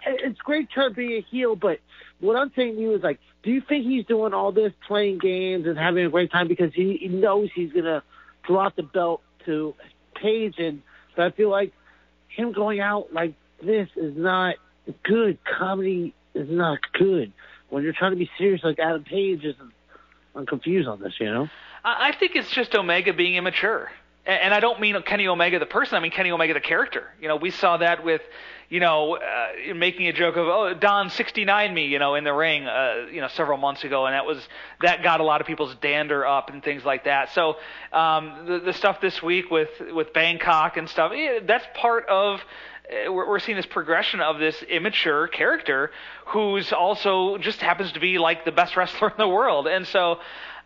it's great to be a heel, but what I'm saying to you is, like, do you think he's doing all this, playing games and having a great time because he knows he's going to drop the belt to Paige? And so I feel like him going out like this is not good. Comedy is not good. When you're trying to be serious like Adam Page is, I'm confused on this, you know? I think it's just Omega being immature. And I don't mean Kenny Omega the person, I mean Kenny Omega the character. You know, we saw that with, making a joke of, Don 69 me, in the ring, several months ago, and that got a lot of people's dander up and things like that. So the stuff this week with Bangkok and stuff, that's part of, we're seeing this progression of this immature character who's also just happens to be like the best wrestler in the world. And so,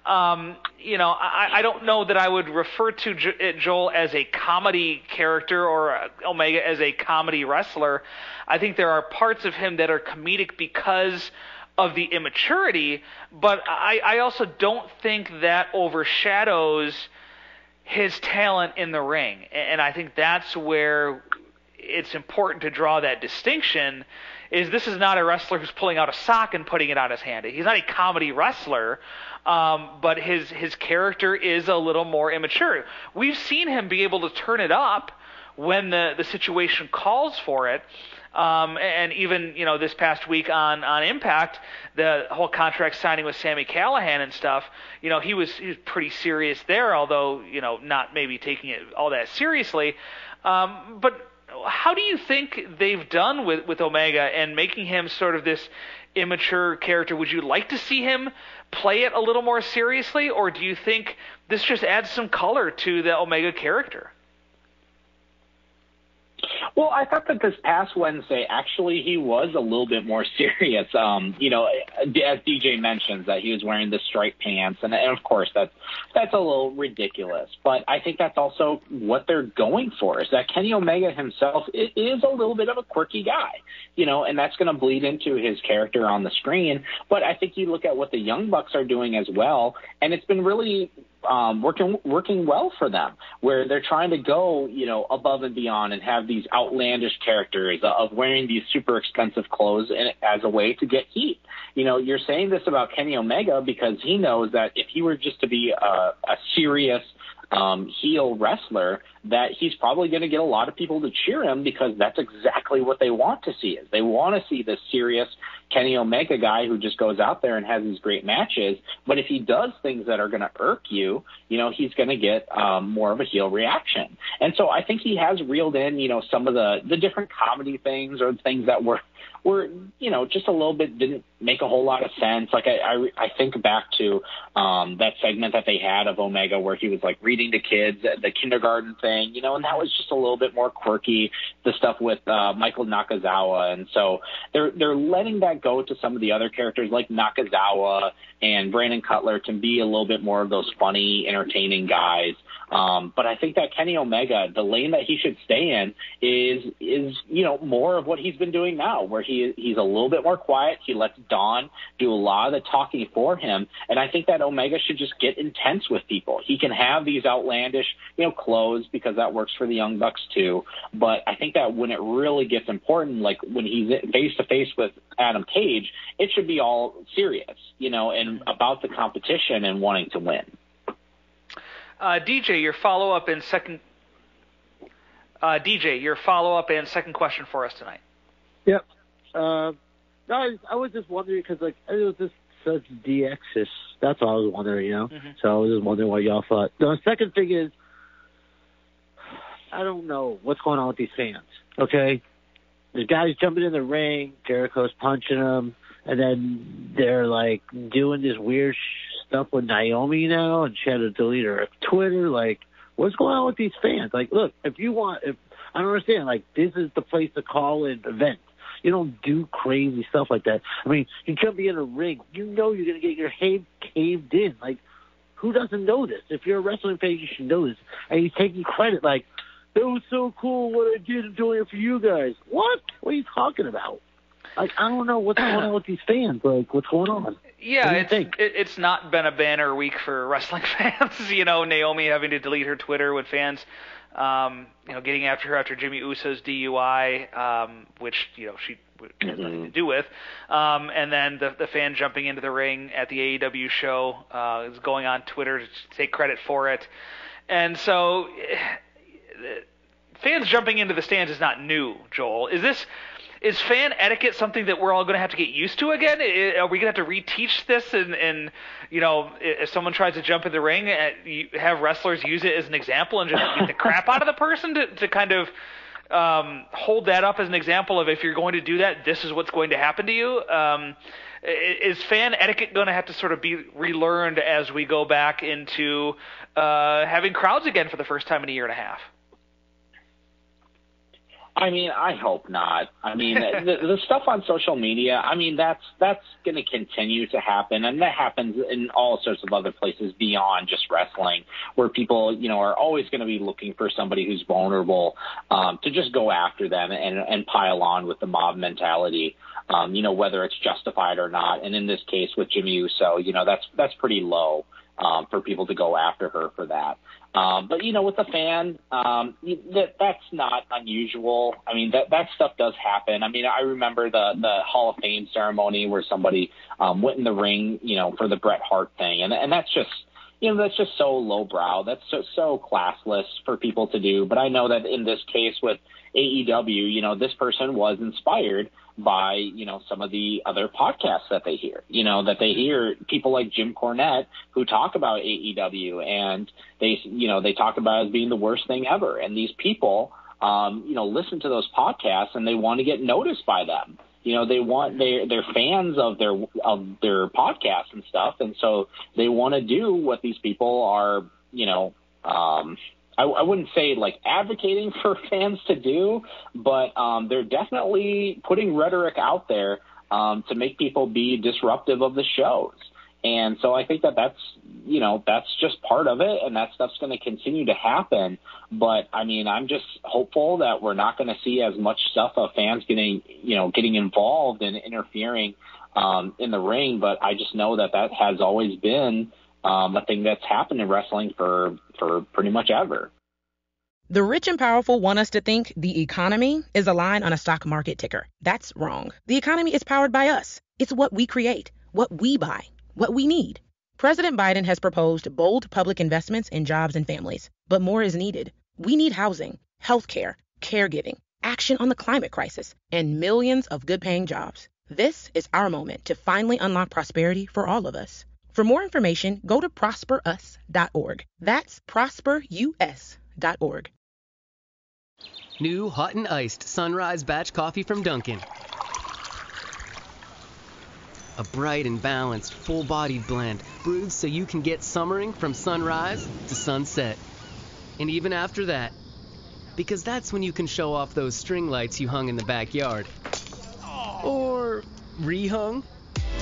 I don't know that I would refer to Joel as a comedy character or Omega as a comedy wrestler. I think there are parts of him that are comedic because of the immaturity, but I also don't think that overshadows his talent in the ring. And I think that's where it's important to draw that distinction. This is not a wrestler who's pulling out a sock and putting it on his hand. He's not a comedy wrestler, but his character is a little more immature. We've seen him be able to turn it up when the situation calls for it. And even, this past week on Impact, the whole contract signing with Sami Callihan and stuff, he was pretty serious there, although, not maybe taking it all that seriously. But how do you think they've done with Omega and making him sort of this immature character? Would you like to see him play it a little more seriously, or do you think this just adds some color to the Omega character? Well, I thought that this past Wednesday, actually, he was a little bit more serious. As DJ mentions, that he was wearing the striped pants, and of course, that's a little ridiculous. But I think that's also what they're going for, is that Kenny Omega himself is a little bit of a quirky guy, and that's going to bleed into his character on the screen. But I think you look at what the Young Bucks are doing as well, and it's been really working well for them, where they're trying to go, above and beyond and have these outlandish characters of wearing these super expensive clothes as a way to get heat. You're saying this about Kenny Omega because he knows that if he were just to be a serious heel wrestler, that he's probably going to get a lot of people to cheer him, because that's exactly what they want to see. Is they want to see this serious Kenny Omega guy who just goes out there and has these great matches. But if he does things that are going to irk you, he's going to get more of a heel reaction. And so I think he has reeled in, some of the different comedy things, or things that were just a little bit didn't make a whole lot of sense. Like I think back to that segment that they had of Omega where he was like reading to kids, the kindergarten thing, and that was just a little bit more quirky. The stuff with Michael Nakazawa, and so they're letting that go to some of the other characters like Nakazawa and Brandon Cutler to be a little bit more of those funny, entertaining guys. But I think that Kenny Omega, the lane that he should stay in is more of what he's been doing now, where he's a little bit more quiet. He lets Dawn do a lot of the talking for him. And I think that Omega should just get intense with people. He can have these outlandish, clothes, because that works for the Young Bucks too. But I think that when it really gets important, like when he's face to face with Adam Page, it should be all serious, and about the competition and wanting to win. DJ, your follow-up and second question for us tonight. Yep. No, I was just wondering because it was just such DX's. That's all I was wondering, Mm-hmm. So I was just wondering what y'all thought. The second thing is, I don't know what's going on with these fans. Okay, the guys jumping in the ring, Jericho's punching them, and then they're like doing this weird stuff with Naomi now, and she had to delete her Twitter. Like, what's going on with these fans? Like, look, if I don't understand. Like, this is the place to call an event. You don't do crazy stuff like that. I mean, you jump in a ring, you're going to get your head caved in. Like, who doesn't know this? If you're a wrestling fan, you should know this. And he's taking credit, like, it was so cool what I did in doing it for you guys. What? What are you talking about? Like, I don't know what's going on with these fans. Like, what's going on? Yeah, it's not been a banner week for wrestling fans. Naomi having to delete her Twitter with fans getting after her after Jimmy Uso's DUI, which she has nothing to do with, and then the fan jumping into the ring at the AEW show, is going on Twitter to take credit for it, and so fans jumping into the stands is not new. Joel, is fan etiquette something that we're all going to have to get used to again? Are we going to have to reteach this? And if someone tries to jump in the ring, you have wrestlers use it as an example and just beat the crap out of the person to kind of hold that up as an example of, if you're going to do that, this is what's going to happen to you. Is fan etiquette going to have to sort of be relearned as we go back into having crowds again for the first time in a year and a half? I mean, I hope not. I mean, the stuff on social media, I mean, that's going to continue to happen, and that happens in all sorts of other places beyond just wrestling, where people, are always going to be looking for somebody who's vulnerable to just go after them and pile on with the mob mentality, whether it's justified or not. And in this case with Jimmy Uso, that's pretty low for people to go after her for that. But with the fan, that's not unusual. I mean, that stuff does happen. I mean, I remember the Hall of Fame ceremony where somebody went in the ring, for the Bret Hart thing, and that's just so lowbrow. That's so classless for people to do. But I know that in this case with AEW, this person was inspired by, some of the other podcasts that they hear, that they hear people like Jim Cornette who talk about AEW, and they talk about it as being the worst thing ever. And these people, listen to those podcasts and they want to get noticed by them. They're fans of their podcasts and stuff. And so they want to do what these people are, I wouldn't say like advocating for fans to do, but they're definitely putting rhetoric out there to make people be disruptive of the shows. And so I think that's just part of it, and that stuff's going to continue to happen. But I mean, I'm just hopeful that we're not going to see as much stuff of fans getting involved and interfering in the ring. But I just know that has always been a thing that's happened in wrestling for pretty much ever. The rich and powerful want us to think the economy is a line on a stock market ticker. That's wrong. The economy is powered by us. It's what we create, what we buy, what we need. President Biden has proposed bold public investments in jobs and families, but more is needed. We need housing, healthcare, caregiving, action on the climate crisis, and millions of good-paying jobs. This is our moment to finally unlock prosperity for all of us. For more information, go to prosperus.org. That's prosperus.org. New hot and iced Sunrise Batch Coffee from Dunkin'. A bright and balanced, full-bodied blend brewed so you can get summering from sunrise to sunset. And even after that. Because that's when you can show off those string lights you hung in the backyard. Or rehung.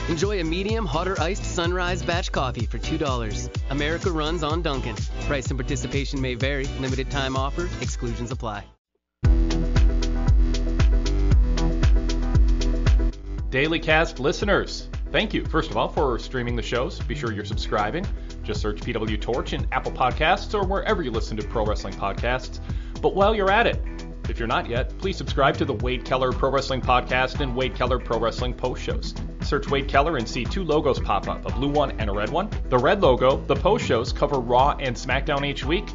Enjoy a medium, hot or iced Sunrise Batch Coffee for $2. America runs on Dunkin'. Price and participation may vary. Limited time offer. Exclusions apply. Daily Cast listeners, thank you, first of all, for streaming the shows. Be sure you're subscribing. Just search PW Torch in Apple Podcasts or wherever you listen to pro wrestling podcasts. But while you're at it, if you're not yet, please subscribe to the Wade Keller Pro Wrestling Podcast and Wade Keller Pro Wrestling Post Shows. Search Wade Keller and see two logos pop up, a blue one and a red one. The red logo, the post shows, cover Raw and SmackDown each week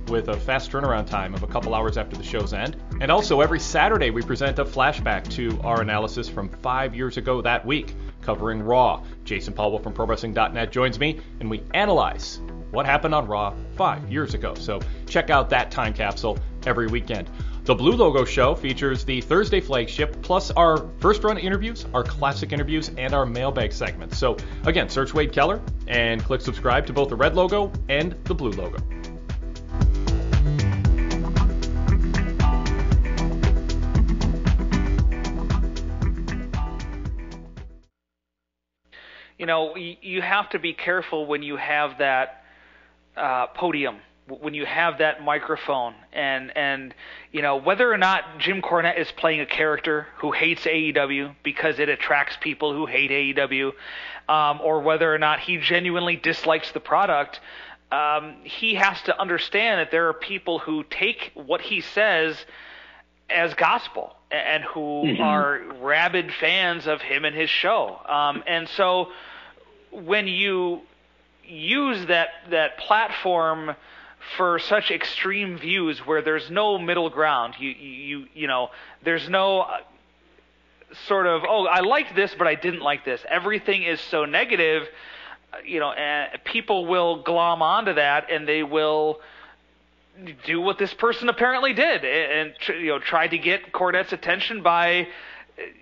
with a fast turnaround time of a couple hours after the show's end. And also every Saturday we present a flashback to our analysis from 5 years ago that week, covering Raw. Jason Powell from ProWrestling.net joins me, and we analyze what happened on Raw 5 years ago. So check out that time capsule every weekend. The Blue Logo Show features the Thursday flagship, plus our first-run interviews, our classic interviews, and our mailbag segments. So, again, search Wade Keller and click subscribe to both the red logo and the blue logo. You have to be careful when you have that podium, when you have that microphone, and whether or not Jim Cornette is playing a character who hates AEW because it attracts people who hate AEW, or whether or not he genuinely dislikes the product, he has to understand that there are people who take what he says as gospel and who are rabid fans of him and his show. And so when you use that platform for such extreme views where there's no middle ground, you know, there's no sort of, oh, I liked this, but I didn't like this. Everything is so negative, you know, and people will glom onto that, and they will do what this person apparently did, and you know, try to get Cornette's attention by,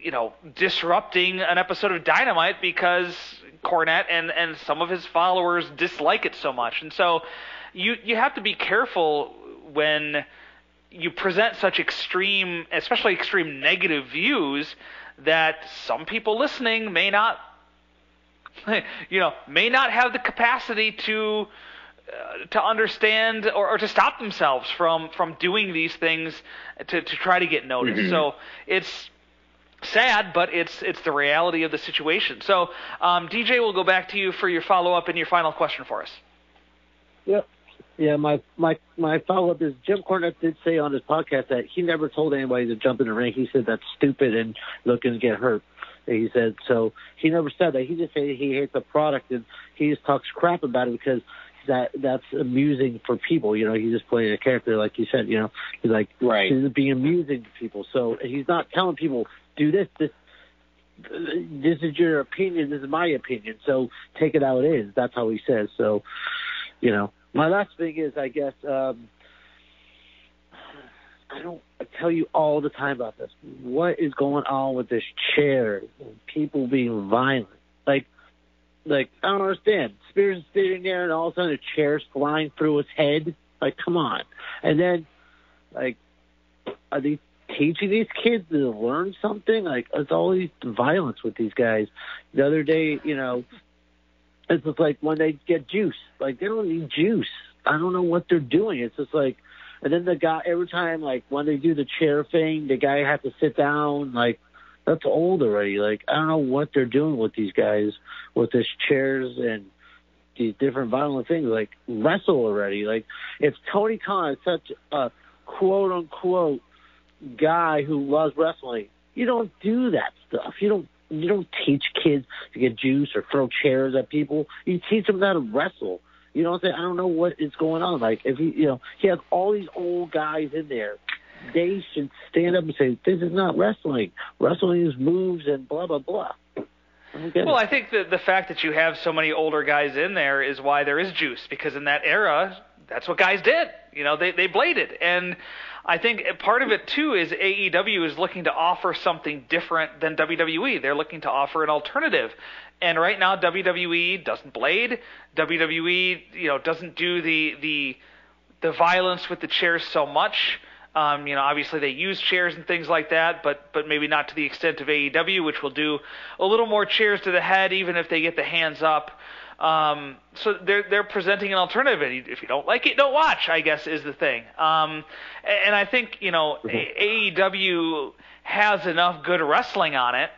you know, disrupting an episode of Dynamite because Cornette and some of his followers dislike it so much. And so you have to be careful when you present such extreme, especially extreme negative views, that some people listening may not, you know, may not have the capacity to understand or to stop themselves from doing these things to try to get noticed. So it's sad, but it's the reality of the situation. So DJ, we'll go back to you for your follow-up and your final question for us. Yep. Yeah, my follow-up is Jim Cornette did say on his podcast that he never told anybody to jump in the ring. He said that's stupid and looking to get hurt. He said, so he never said that. He just said he hates the product, and he just talks crap about it because that's amusing for people. You know, he's just playing a character, like you said. You know, he's like, he's being amusing to people. So he's not telling people, do this is your opinion, this is my opinion, so take it how it is. That's how he says. So, you know, my last thing is, I guess, I tell you all the time about this. What is going on with this chair and people being violent? Like I don't understand. Spears is sitting there, and all of a sudden a chair's flying through his head. Like, come on. And then, like, are they teaching these kids to learn something? Like, it's always violence with these guys. The other day, you know, it's just like when they get juice. Like, they don't need juice. I don't know what they're doing. It's just like, and then the guy, every time, like, when they do the chair thing, the guy has to sit down. Like, that's old already. Like, I don't know what they're doing with these guys, with these chairs and these different violent things. Like, wrestle already. Like, if Tony Khan is such a quote-unquote guy who loves wrestling, you don't do that stuff. You don't teach kids to get juice or throw chairs at people. You teach them how to wrestle. You know what I'm saying? I don't know what is going on. Like, if he has all these old guys in there, they should stand up and say, this is not wrestling. Wrestling is moves and blah, blah, blah. I think that the fact that you have so many older guys in there is why there is juice, because in that era, that's what guys did. You know, they bladed. And I think part of it, too, is AEW is looking to offer something different than WWE. They're looking to offer an alternative. And right now, WWE doesn't blade. WWE, you know, doesn't do the violence with the chairs so much. You know, obviously they use chairs and things like that, but maybe not to the extent of AEW, which will do a little more chairs to the head, even if they get the hands up. So they're presenting an alternative. If you don't like it, don't watch, I guess, is the thing. And I think, you know, AEW has enough good wrestling on it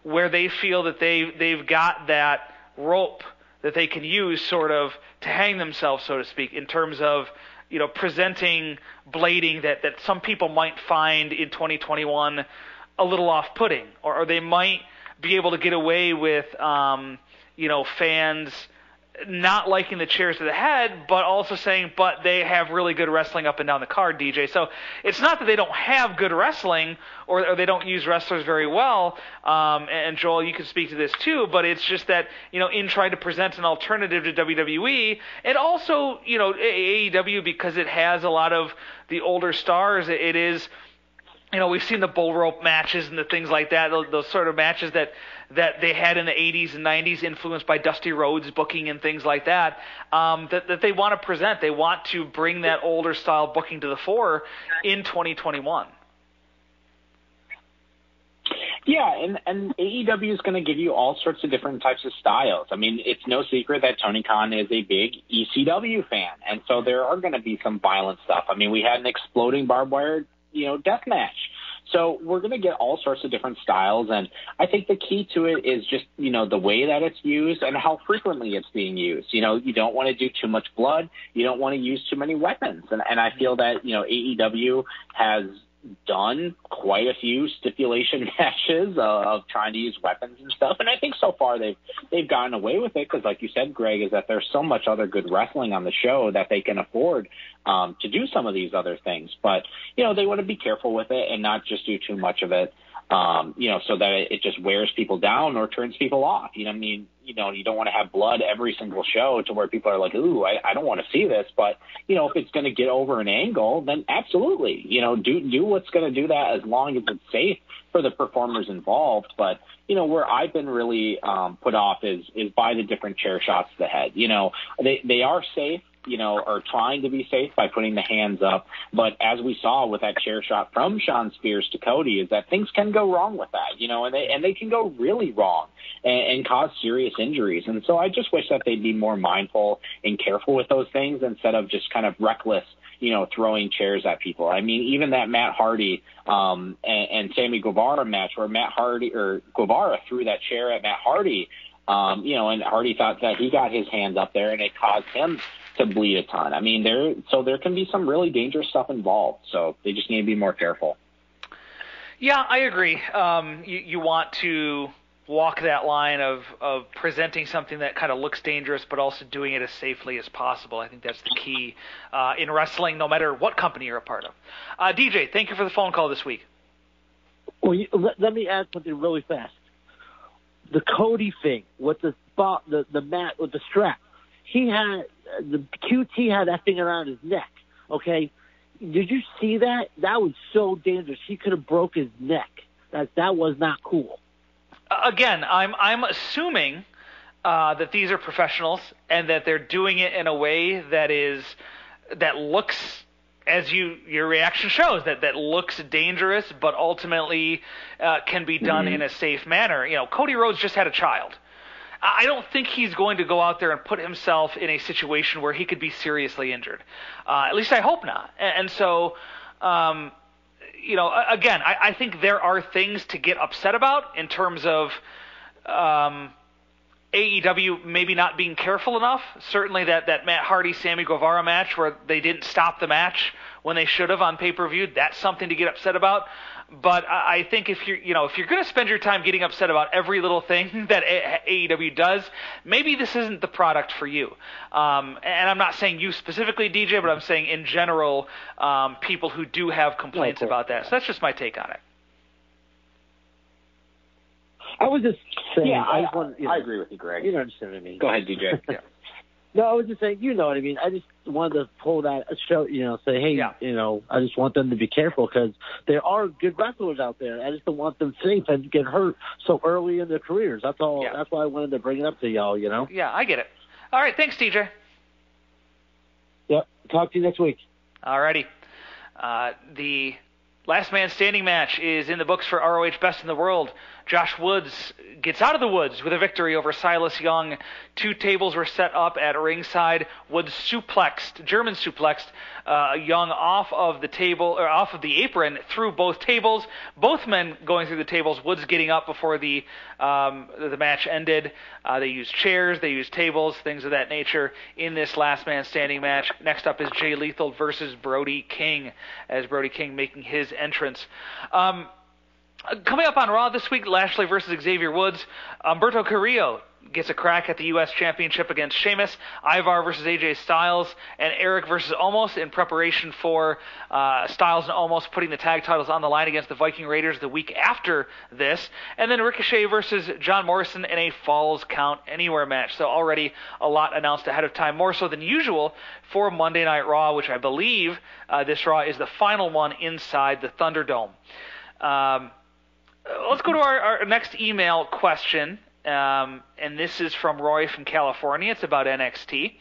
where they feel that they've got that rope that they can use sort of to hang themselves, so to speak, in terms of, you know, presenting blading that some people might find in 2021 a little off-putting, or they might be able to get away with, you know, fans not liking the chairs to the head, but also saying, but they have really good wrestling up and down the card, DJ. So it's not that they don't have good wrestling or they don't use wrestlers very well, and Joel, you can speak to this too, but it's just that, you know, in trying to present an alternative to WWE, and also, you know, AEW, because it has a lot of the older stars, it is, you know, we've seen the bull rope matches and the things like that, those sort of matches that they had in the 80s and 90s, influenced by Dusty Rhodes booking and things like that, that they want to present. They want to bring that older style booking to the fore in 2021. Yeah, and AEW is going to give you all sorts of different types of styles. I mean, it's no secret that Tony Khan is a big ECW fan, and so there are going to be some violent stuff. I mean, we had an exploding barbed wire, you know, death match. So we're going to get all sorts of different styles, and I think the key to it is just, the way that it's used and how frequently it's being used. You don't want to do too much blood. You don't want to use too many weapons. And I feel that, AEW has done quite a few stipulation matches of trying to use weapons and stuff, and I think so far they've gotten away with it because, like you said, Greg, is that there's so much other good wrestling on the show that they can afford to do some of these other things. But they want to be careful with it and not just do too much of it, so that it just wears people down or turns people off. You don't want to have blood every single show to where people are like, ooh, I don't want to see this. But, if it's going to get over an angle, then absolutely, do what's going to do that as long as it's safe for the performers involved. But, where I've been really put off is by the different chair shots to the head. They are safe. Are trying to be safe by putting the hands up. But as we saw with that chair shot from Shawn Spears to Cody, is that things can go wrong with that, and they can go really wrong and cause serious injuries. And so I just wish that they'd be more mindful and careful with those things instead of just kind of reckless, throwing chairs at people. I mean, even that Matt Hardy and Sammy Guevara match where Guevara threw that chair at Matt Hardy, and Hardy thought that he got his hands up there and it caused him to bleed a ton. I mean, there can be some really dangerous stuff involved, so they just need to be more careful. Yeah, I agree. You want to walk that line of presenting something that kind of looks dangerous, but also doing it as safely as possible. I think that's the key in wrestling, no matter what company you're a part of. DJ, thank you for the phone call this week. Well, let me add something really fast. The Cody thing with the mat with the strap. He had the QT had that thing around his neck. Okay, did you see that? That was so dangerous. He could have broke his neck. That was not cool. Again, I'm assuming that these are professionals and that they're doing it in a way that looks, as your reaction shows, that looks dangerous, but ultimately can be done in a safe manner. Cody Rhodes just had a child. I don't think he's going to go out there and put himself in a situation where he could be seriously injured. At least I hope not. And so, again, I think there are things to get upset about in terms of AEW maybe not being careful enough. Certainly that Matt Hardy-Sammy Guevara match where they didn't stop the match when they should have on pay-per-view, that's something to get upset about. But I think if you're going to spend your time getting upset about every little thing that AEW does, maybe this isn't the product for you. And I'm not saying you specifically, DJ, but I'm saying in general, people who do have complaints about that. So that's just my take on it. I was just saying. Yeah, I agree with you, Greg. You don't understand what I mean. Go ahead, DJ. Yeah. No, I was just saying, you know what I mean. I just wanted to pull that show, say, hey, I just want them to be careful because there are good wrestlers out there. I just don't want them safe and get hurt so early in their careers. That's all. Yeah. That's why I wanted to bring it up to y'all, Yeah, I get it. All right, thanks, DJ. Yep. Talk to you next week. All righty. The last man standing match is in the books for ROH Best in the World. Josh Woods gets out of the woods with a victory over Silas Young. 2 tables were set up at ringside. Woods German suplexed Young off of the table, or off of the apron through both tables. Both men going through the tables. Woods getting up before the match ended. They used chairs, they used tables, things of that nature in this last man standing match. Next up is Jay Lethal versus Brody King, as Brody King making his entrance. Coming up on Raw this week, Lashley versus Xavier Woods. Humberto Carrillo gets a crack at the U.S. Championship against Sheamus. Ivar versus AJ Styles. And Eric versus Omos in preparation for Styles and Omos putting the tag titles on the line against the Viking Raiders the week after this. And then Ricochet versus John Morrison in a Falls Count Anywhere match. So already a lot announced ahead of time, more so than usual for Monday Night Raw, which I believe this Raw is the final one inside the Thunderdome. Let's go to our next email question, and this is from Roy from California. It's about NXT.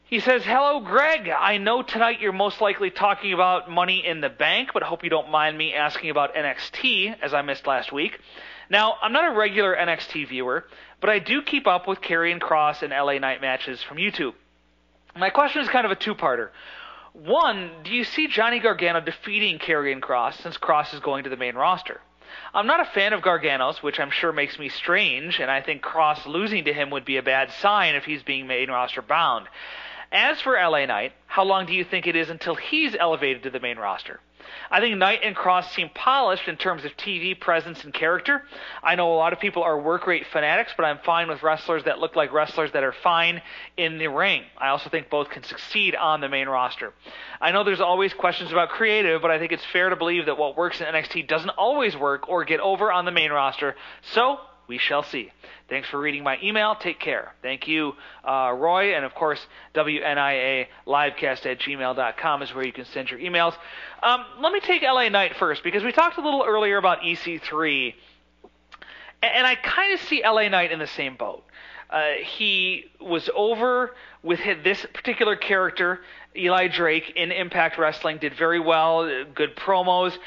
He says, hello, Greg. I know tonight you're most likely talking about Money in the Bank, but hope you don't mind me asking about NXT, as I missed last week. Now, I'm not a regular NXT viewer, but I do keep up with Karrion Kross and LA Knight matches from YouTube. My question is kind of a two-parter. One, do you see Johnny Gargano defeating Karrion Kross since Kross is going to the main roster? I'm not a fan of Gargano's, which I'm sure makes me strange, and I think Kross losing to him would be a bad sign if he's being main roster bound. As for LA Knight, how long do you think it is until he's elevated to the main roster? I think Knight and Kross seem polished in terms of TV presence and character. I know a lot of people are work rate fanatics, but I'm fine with wrestlers that look like wrestlers that are fine in the ring. I also think both can succeed on the main roster. I know there's always questions about creative, but I think it's fair to believe that what works in NXT doesn't always work or get over on the main roster. So, we shall see. Thanks for reading my email. Take care. Thank you, Roy. And, of course, WNIAlivecast@gmail.com is where you can send your emails. Let me take LA Knight first, because we talked a little earlier about EC3. And I kind of see LA Knight in the same boat. He was over with this particular character, Eli Drake, in Impact Wrestling, did very well, good promos.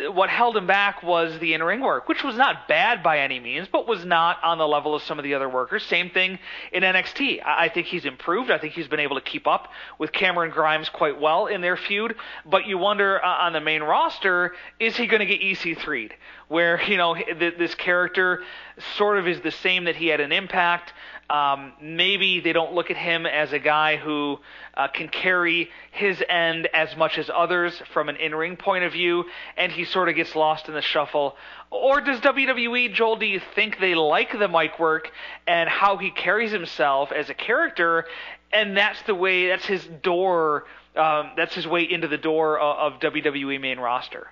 What held him back was the in-ring work, which was not bad by any means, but was not on the level of some of the other workers. Same thing in NXT. I think he's improved. I think he's been able to keep up with Cameron Grimes quite well in their feud. But you wonder on the main roster, is he going to get EC3'd? Where, this character sort of is the same that he had in Impact. Maybe they don't look at him as a guy who can carry his end as much as others from an in-ring point of view, and he sort of gets lost in the shuffle. Or does WWE, Joel, do you think they like the mic work and how he carries himself as a character, and that's his door, that's his way into the door of WWE main roster?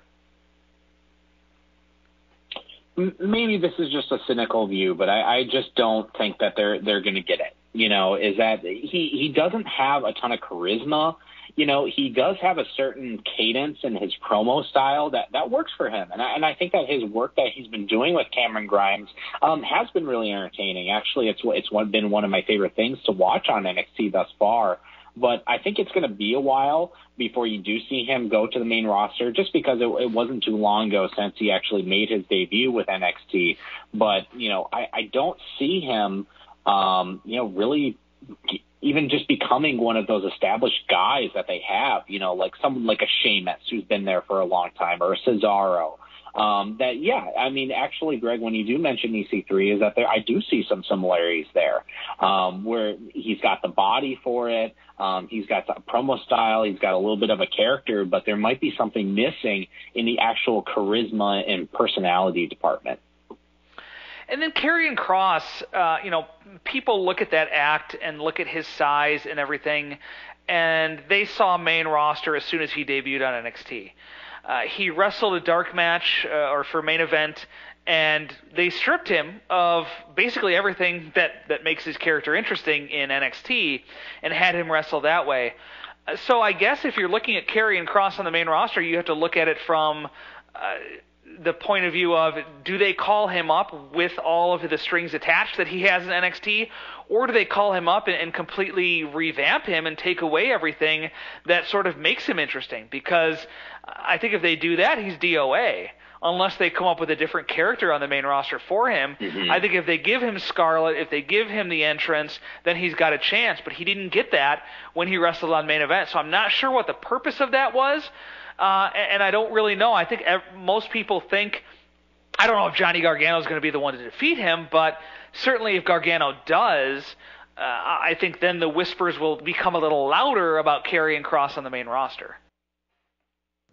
Maybe this is just a cynical view, but I just don't think that they're going to get it. Is that he doesn't have a ton of charisma. He does have a certain cadence in his promo style that works for him. And I think that his work that he's been doing with Cameron Grimes has been really entertaining. Actually, it's been one of my favorite things to watch on NXT thus far. But I think it's going to be a while before you do see him go to the main roster, just because it wasn't too long ago since he actually made his debut with NXT. But, I don't see him, really even just becoming one of those established guys that they have, like someone like a Sheamus who's been there for a long time, or a Cesaro. Actually, Greg, when you do mention EC3, is that I do see some similarities there, where he's got the body for it, he's got the promo style, he's got a little bit of a character, but there might be something missing in the actual charisma and personality department. And then Karrion Kross, people look at that act and look at his size and everything, and they saw main roster as soon as he debuted on NXT. He wrestled a dark match or for main event, and they stripped him of basically everything that makes his character interesting in NXT and had him wrestle that way. So I guess if you're looking at Karrion Kross on the main roster, you have to look at it from the point of view of, do they call him up with all of the strings attached that he has in NXT, or do they call him up and completely revamp him and take away everything that sort of makes him interesting? Because I think if they do that, he's DOA. Unless they come up with a different character on the main roster for him. Mm-hmm. I think if they give him Scarlett, if they give him the entrance, then he's got a chance. But he didn't get that when he wrestled on main event. So I'm not sure what the purpose of that was. And I don't really know. I think most people think, I don't know if Johnny Gargano is going to be the one to defeat him, but certainly if Gargano does, I think then the whispers will become a little louder about Karrion Kross on the main roster.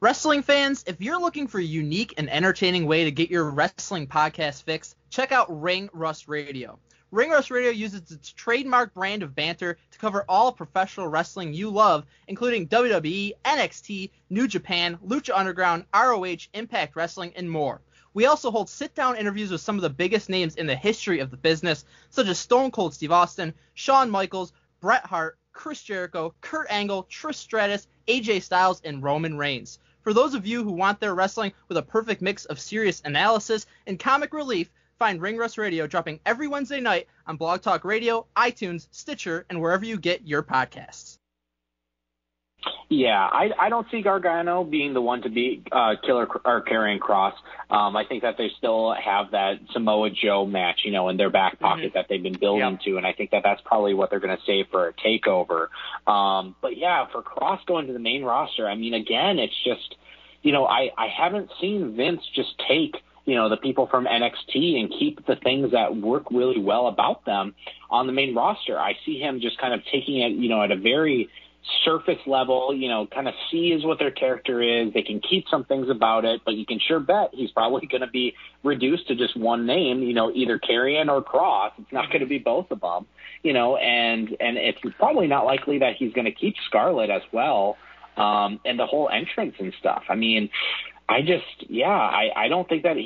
Wrestling fans, if you're looking for a unique and entertaining way to get your wrestling podcast fix, check out Ring Rust Radio. Ring Rust Radio uses its trademark brand of banter to cover all professional wrestling you love, including WWE, NXT, New Japan, Lucha Underground, ROH, Impact Wrestling, and more. We also hold sit-down interviews with some of the biggest names in the history of the business, such as Stone Cold Steve Austin, Shawn Michaels, Bret Hart, Chris Jericho, Kurt Angle, Trish Stratus, AJ Styles, and Roman Reigns. For those of you who want their wrestling with a perfect mix of serious analysis and comic relief, find Ring Rust Radio dropping every Wednesday night on Blog Talk Radio, iTunes, Stitcher, and wherever you get your podcasts. Yeah, I don't see Gargano being the one to be Killer or Karrion Kross. I think that they still have that Samoa Joe match, in their back pocket that they've been building to, and I think that that's probably what they're going to save for a takeover. But yeah, for Kross going to the main roster, I mean, again, it's just, I haven't seen Vince just take the people from NXT and keep the things that work really well about them on the main roster. I see him just kind of taking it, at a very surface level, kind of sees what their character is. They can keep some things about it, but you can sure bet he's probably going to be reduced to just one name, either Karrion or Kross. It's not going to be both of them, and it's probably not likely that he's going to keep Scarlett as well, and the whole entrance and stuff. I mean, I don't think that